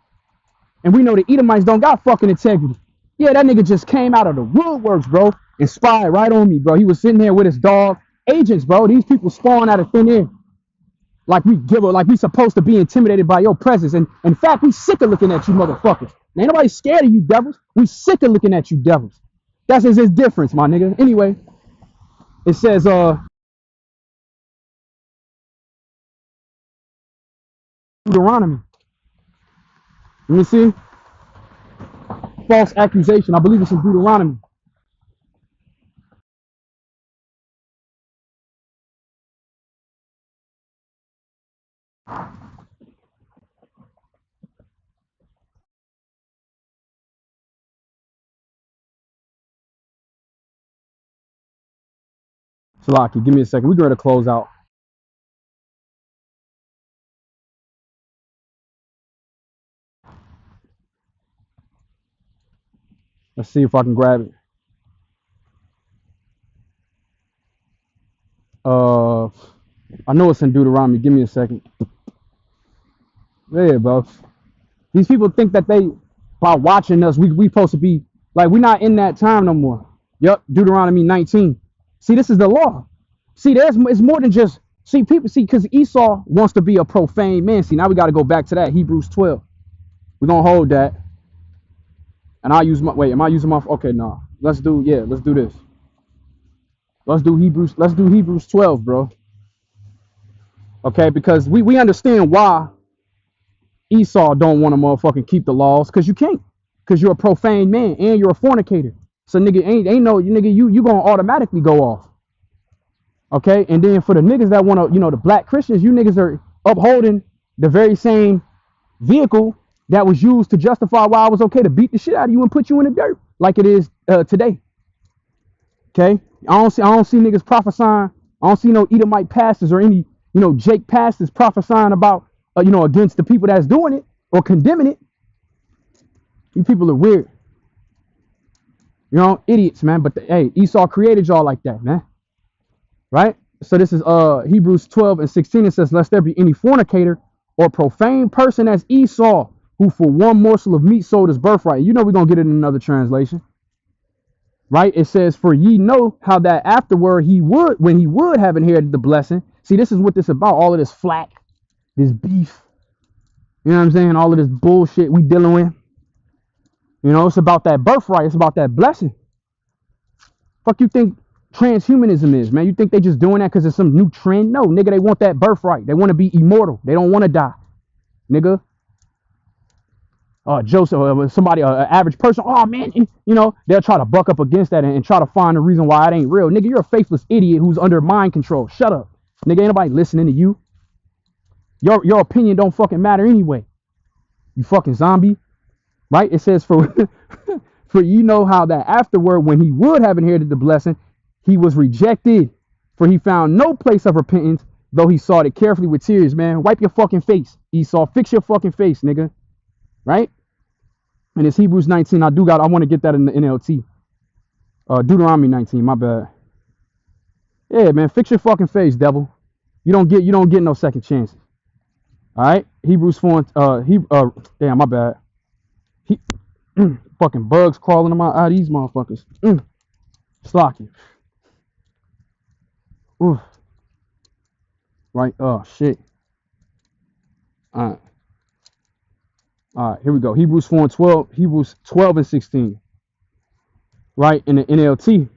And we know the Edomites don't got fucking integrity. Yeah, that nigga just came out of the woodworks, bro, and spied right on me, bro. He was sitting there with his dog. Agents, bro. These people spawn out of thin air. Like we supposed to be intimidated by your presence. And in fact, we sick of looking at you motherfuckers. Ain't nobody scared of you devils. We sick of looking at you devils. That's his difference, my nigga. Anyway, it says, Deuteronomy. Let me see. False accusation. I believe it's in Deuteronomy. Salaki, give me a second. We're going to close out. Let's see if I can grab it. I know it's in Deuteronomy. Give me a second. Yeah, bro. These people think that by watching us, we supposed to be like, we're not in that time no more. Yep, Deuteronomy 19. See, this is the law. See, it's more than just, because Esau wants to be a profane man. See, now we got to go back to that, Hebrews 12. We're going to hold that. And I'll use am I using my, okay, no. Let's do this. Let's do Hebrews 12, bro. Okay, because we understand why Esau don't want to motherfucking keep the laws, because you can't. Because you're a profane man and you're a fornicator. So nigga, ain't no, nigga, you gonna automatically go off. Okay, and then for the niggas that want to, the black Christians, you niggas are upholding the very same vehicle that was used to justify why it was okay to beat the shit out of you and put you in the dirt like it is today. Okay, I don't see niggas prophesying. I don't see no Edomite pastors or any Jake pastors prophesying about against the people that's doing it or condemning it. You people are weird. You know, idiots, man. But hey, Esau created y'all like that, man. Right? So this is Hebrews 12:16. It says, lest there be any fornicator or profane person as Esau, who for one morsel of meat sold his birthright. You know we're gonna get it in another translation. Right? It says, for ye know how that afterward when he would have inherited the blessing. See, this is what this about. All of this flack, this beef. You know what I'm saying? All of this bullshit we dealing with. You know, it's about that birthright. It's about that blessing. Fuck you think transhumanism is, man? You think they just doing that because it's some new trend? No, nigga, they want that birthright. They want to be immortal. They don't want to die, nigga. Joseph, somebody, an average person, oh man, you know, they'll try to buck up against that and try to find a reason why it ain't real. Nigga, you're a faithless idiot who's under mind control. Shut up. Nigga, ain't nobody listening to you. Your opinion don't fucking matter anyway. You fucking zombie. Right? It says, for you know how that afterward, when he would have inherited the blessing, he was rejected, for he found no place of repentance, though he sought it carefully with tears. Man, wipe your fucking face, Esau. Fix your fucking face, nigga. Right? And it's Hebrews 19. I want to get that in the NLT. Deuteronomy 19, my bad. Yeah, man, fix your fucking face, devil. You don't get no second chances. All right? Hebrews 4, damn, my bad. Fucking bugs crawling in my eye, these motherfuckers. Slocky. Oof. Right, oh shit. All right, here we go. Hebrews 4:12, Hebrews 12:16. Right, in the NLT.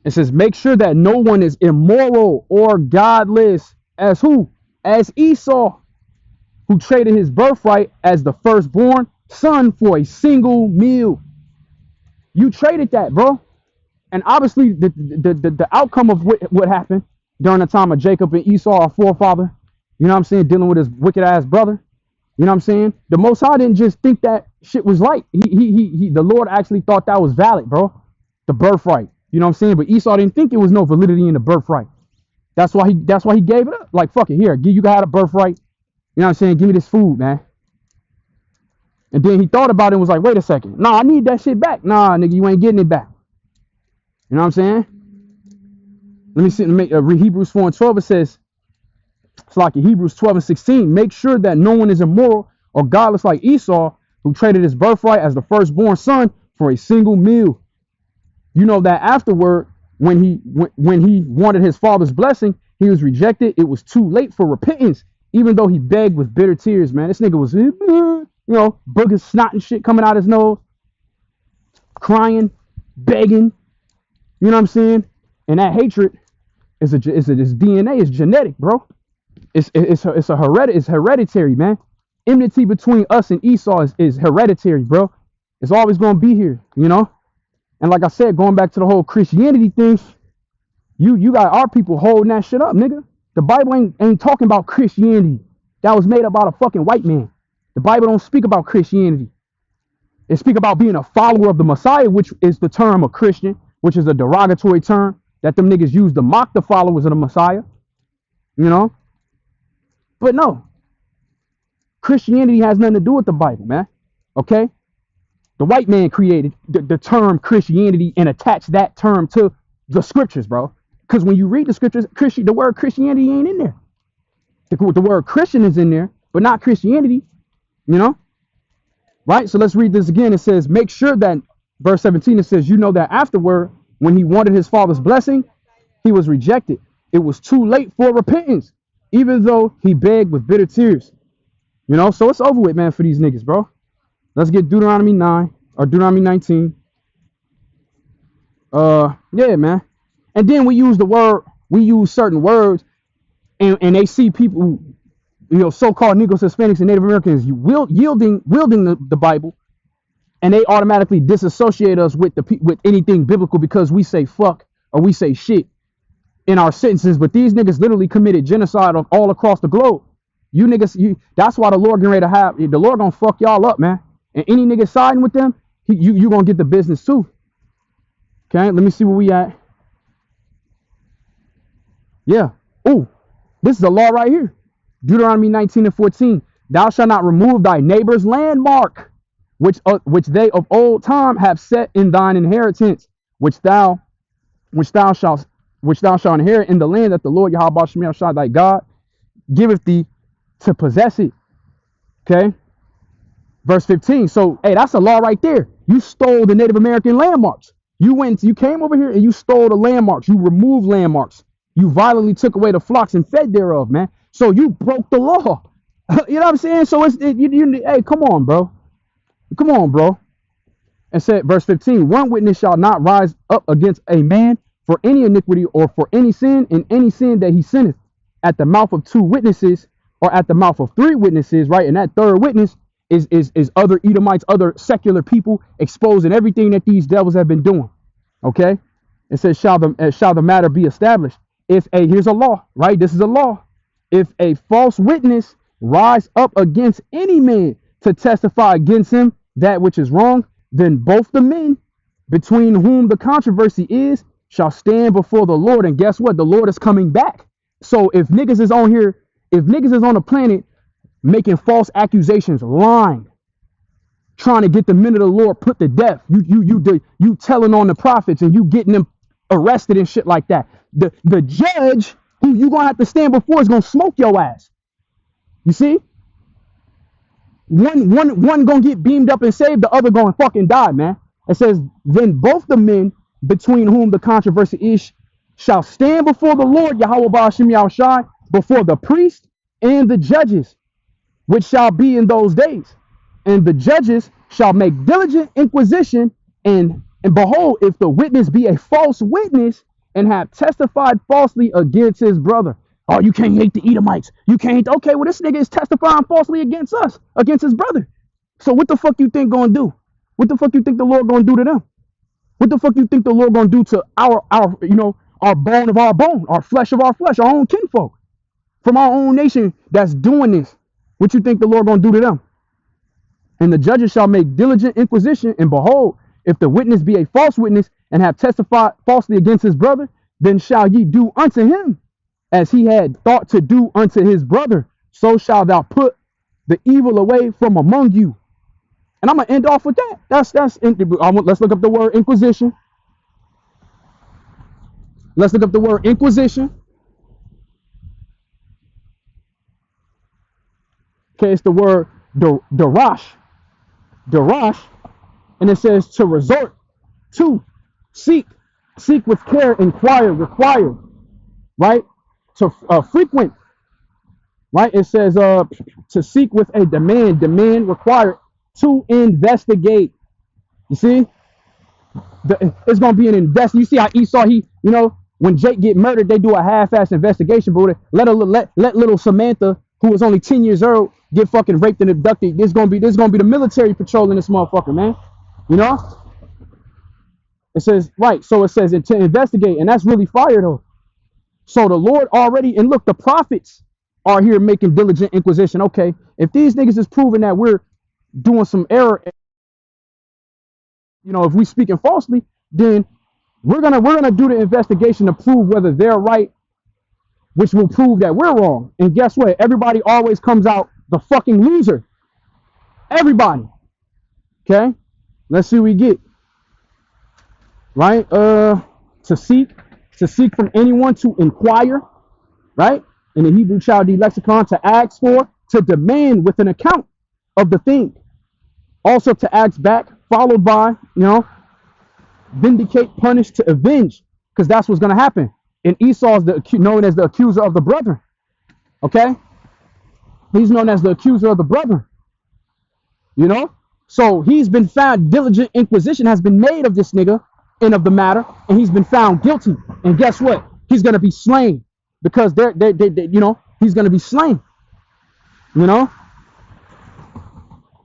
It says, make sure that no one is immoral or godless as who? As Esau, who traded his birthright as the firstborn son for a single meal. You traded that, bro. And obviously the outcome of what happened during the time of Jacob and Esau, our forefather, you know what I'm saying, dealing with his wicked ass brother. You know what I'm saying? The Most High didn't just think that shit was right. The Lord actually thought that was valid, bro. The birthright. You know what I'm saying? But Esau didn't think it was no validity in the birthright. That's why he gave it up. Like, fuck it, here, you got a birthright. You know what I'm saying? Give me this food, man. And then he thought about it and was like, wait a second. Nah, I need that shit back. Nah, nigga, you ain't getting it back. You know what I'm saying? Let me see. Read Hebrews 4:12. It says, it's like Hebrews 12:16. Make sure that no one is immoral or godless like Esau, who traded his birthright as the firstborn son for a single meal. You know that afterward, when he wanted his father's blessing, he was rejected. It was too late for repentance, even though he begged with bitter tears, man. This nigga was, you know, boogers, snot and shit coming out his nose, crying, begging. You know what I'm saying? And that hatred is it's DNA, it's genetic, bro. It's hereditary, man. Enmity between us and Esau is hereditary, bro. It's always gonna be here, you know. And like I said, going back to the whole Christianity thing, you got our people holding that shit up, nigga. The Bible ain't talking about Christianity. That was made up by a fucking white man. The Bible don't speak about Christianity. It speak about being a follower of the Messiah, which is the term of Christian, which is a derogatory term that them niggas use to mock the followers of the Messiah. You know? But no. Christianity has nothing to do with the Bible, man. Okay? The white man created the term Christianity and attached that term to the scriptures, bro. Because when you read the scriptures, the word Christianity ain't in there. The word Christian is in there, but not Christianity. You know? Right? So let's read this again. It says, make sure that, verse 17, it says, you know that afterward, when he wanted his father's blessing, he was rejected. It was too late for repentance, even though he begged with bitter tears. You know? So it's over with, man, for these niggas, bro. Let's get Deuteronomy 9 or Deuteronomy 19. Yeah, man. And then we use certain words, and they see people, you know, so-called Negroes, Hispanics, and Native Americans wielding the Bible, and they automatically disassociate us with anything biblical because we say fuck or we say shit in our sentences. But these niggas literally committed genocide all across the globe. You niggas, that's why the Lord getting ready to have the Lord gonna fuck y'all up, man. And any nigga siding with them, you gonna get the business too. Okay, let me see where we at. Yeah. Ooh, this is a law right here. Deuteronomy 19:14. Thou shalt not remove thy neighbor's landmark which they of old time have set in thine inheritance, which thou shalt inherit in the land that the Lord Yahweh Shem Yahshua thy God giveth thee to possess it. Okay, verse 15. So hey, that's a law right there. You stole the Native American landmarks. You came over here and you stole the landmarks. You removed landmarks. You violently took away the flocks and fed thereof, man. So you broke the law. You know what I'm saying? So hey, come on, bro. Come on, bro. And said, verse 15, one witness shall not rise up against a man for any iniquity or for any sin, in any sin that he sinneth, at the mouth of two witnesses or at the mouth of three witnesses, right? And that third witness is other Edomites, other secular people exposing everything that these devils have been doing. Okay? It says, shall the matter be established? Here's a law, right? This is a law. If a false witness rise up against any man to testify against him that which is wrong, then both the men between whom the controversy is shall stand before the Lord. And guess what? The Lord is coming back. So if niggas is on here, if niggas is on the planet making false accusations, lying, trying to get the men of the Lord put to death, you telling on the prophets and you getting them arrested and shit like that, the judge who you gonna have to stand before is gonna smoke your ass. You see? One gonna get beamed up and saved, the other gonna fucking die, man. It says, then both the men between whom the controversy is shall stand before the Lord Yahweh Ba'ashem Yahushai, before the priest and the judges, which shall be in those days. And the judges shall make diligent inquisition, and behold, if the witness be a false witness and have testified falsely against his brother. Oh, you can't hate the Edomites. You can't. Okay, well, this nigga is testifying falsely against us, against his brother. So what the fuck you think gonna do? What the fuck you think the Lord gonna do to them? What the fuck you think the Lord gonna do to our bone of our bone, our flesh of our flesh, our own kinfolk from our own nation that's doing this? What you think the Lord gonna do to them? And the judges shall make diligent inquisition, and behold, if the witness be a false witness and have testified falsely against his brother, then shall ye do unto him as he had thought to do unto his brother. So shall thou put the evil away from among you. And I'm gonna end off with that. Let's look up the word inquisition. Let's look up the word inquisition. Okay, it's the word darash, and it says to resort, to seek with care, inquire, require, right? To frequent, right? It says to seek with a demand, require, to investigate. You see, it's gonna be an invest. You see how Esau, when Jake get murdered, they do a half-ass investigation, but let little Samantha, who was only 10 years old, get fucking raped and abducted. There's gonna be the military patrolling this motherfucker, man. You know? It says, right, so it says to investigate, and that's really fire though. So the Lord already, and look, the prophets are here making diligent inquisition. Okay, if these niggas is proving that we're doing some error, if we speaking falsely, then we're gonna do the investigation to prove whether they're right, which will prove that we're wrong. And guess what? Everybody always comes out the fucking loser. Everybody. Okay? Let's see what we get. Right? To seek from anyone, to inquire, right? In the Hebrew Chaldee lexicon, to ask for, to demand with an account of the thing. Also to ask back, followed by, vindicate, punish, to avenge, because that's what's going to happen. And Esau is known as the accuser of the brethren. Okay? He's known as the accuser of the brethren. So he's been found, diligent inquisition has been made of this nigga and of the matter, and he's been found guilty. And guess what? He's going to be slain, because he's going to be slain. It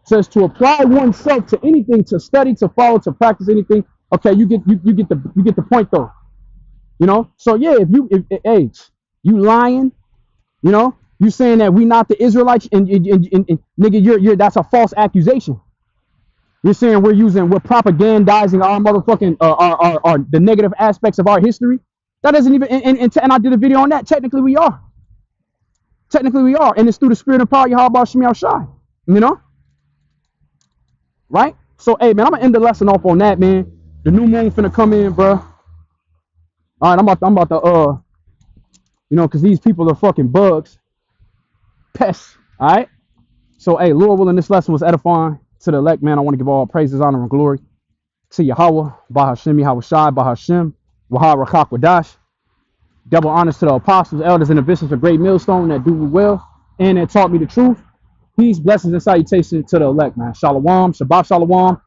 says to apply oneself to anything, to study, to follow, to practice anything. Okay, you get the point though. So yeah, if you lying, you saying that we not the Israelites, and nigga, that's a false accusation. You're saying we're propagandizing our motherfucking our the negative aspects of our history. That doesn't even, and I did a video on that. Technically we are, and it's through the spirit and power of Yahweh Shem Shai. right? So, hey, man, I'm gonna end the lesson off on that, man. The new moon finna come in, bro. All right, I'm about to, cause these people are fucking bugs, pests. All right. So, hey, Lord willing, this lesson was edifying to the elect, man. I want to give all praises, honor, and glory to Yahweh, BaHaShem, Yahawashi, BaHaShem, BaHaRawchaa. Double honors to the apostles, elders, and the bishops of Great Millstone that do well and that taught me the truth. Peace, blessings, and salutations to the elect, man. Shalom, Shabbat Shalom.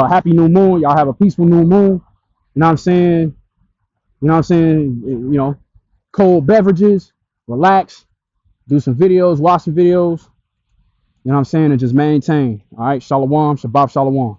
Happy new moon. Y'all have a peaceful new moon. You know what I'm saying? You know what I'm saying? You know, cold beverages, relax, do some videos, watch some videos. You know what I'm saying? And just maintain. All right. Shalom, Shabbat Shalom.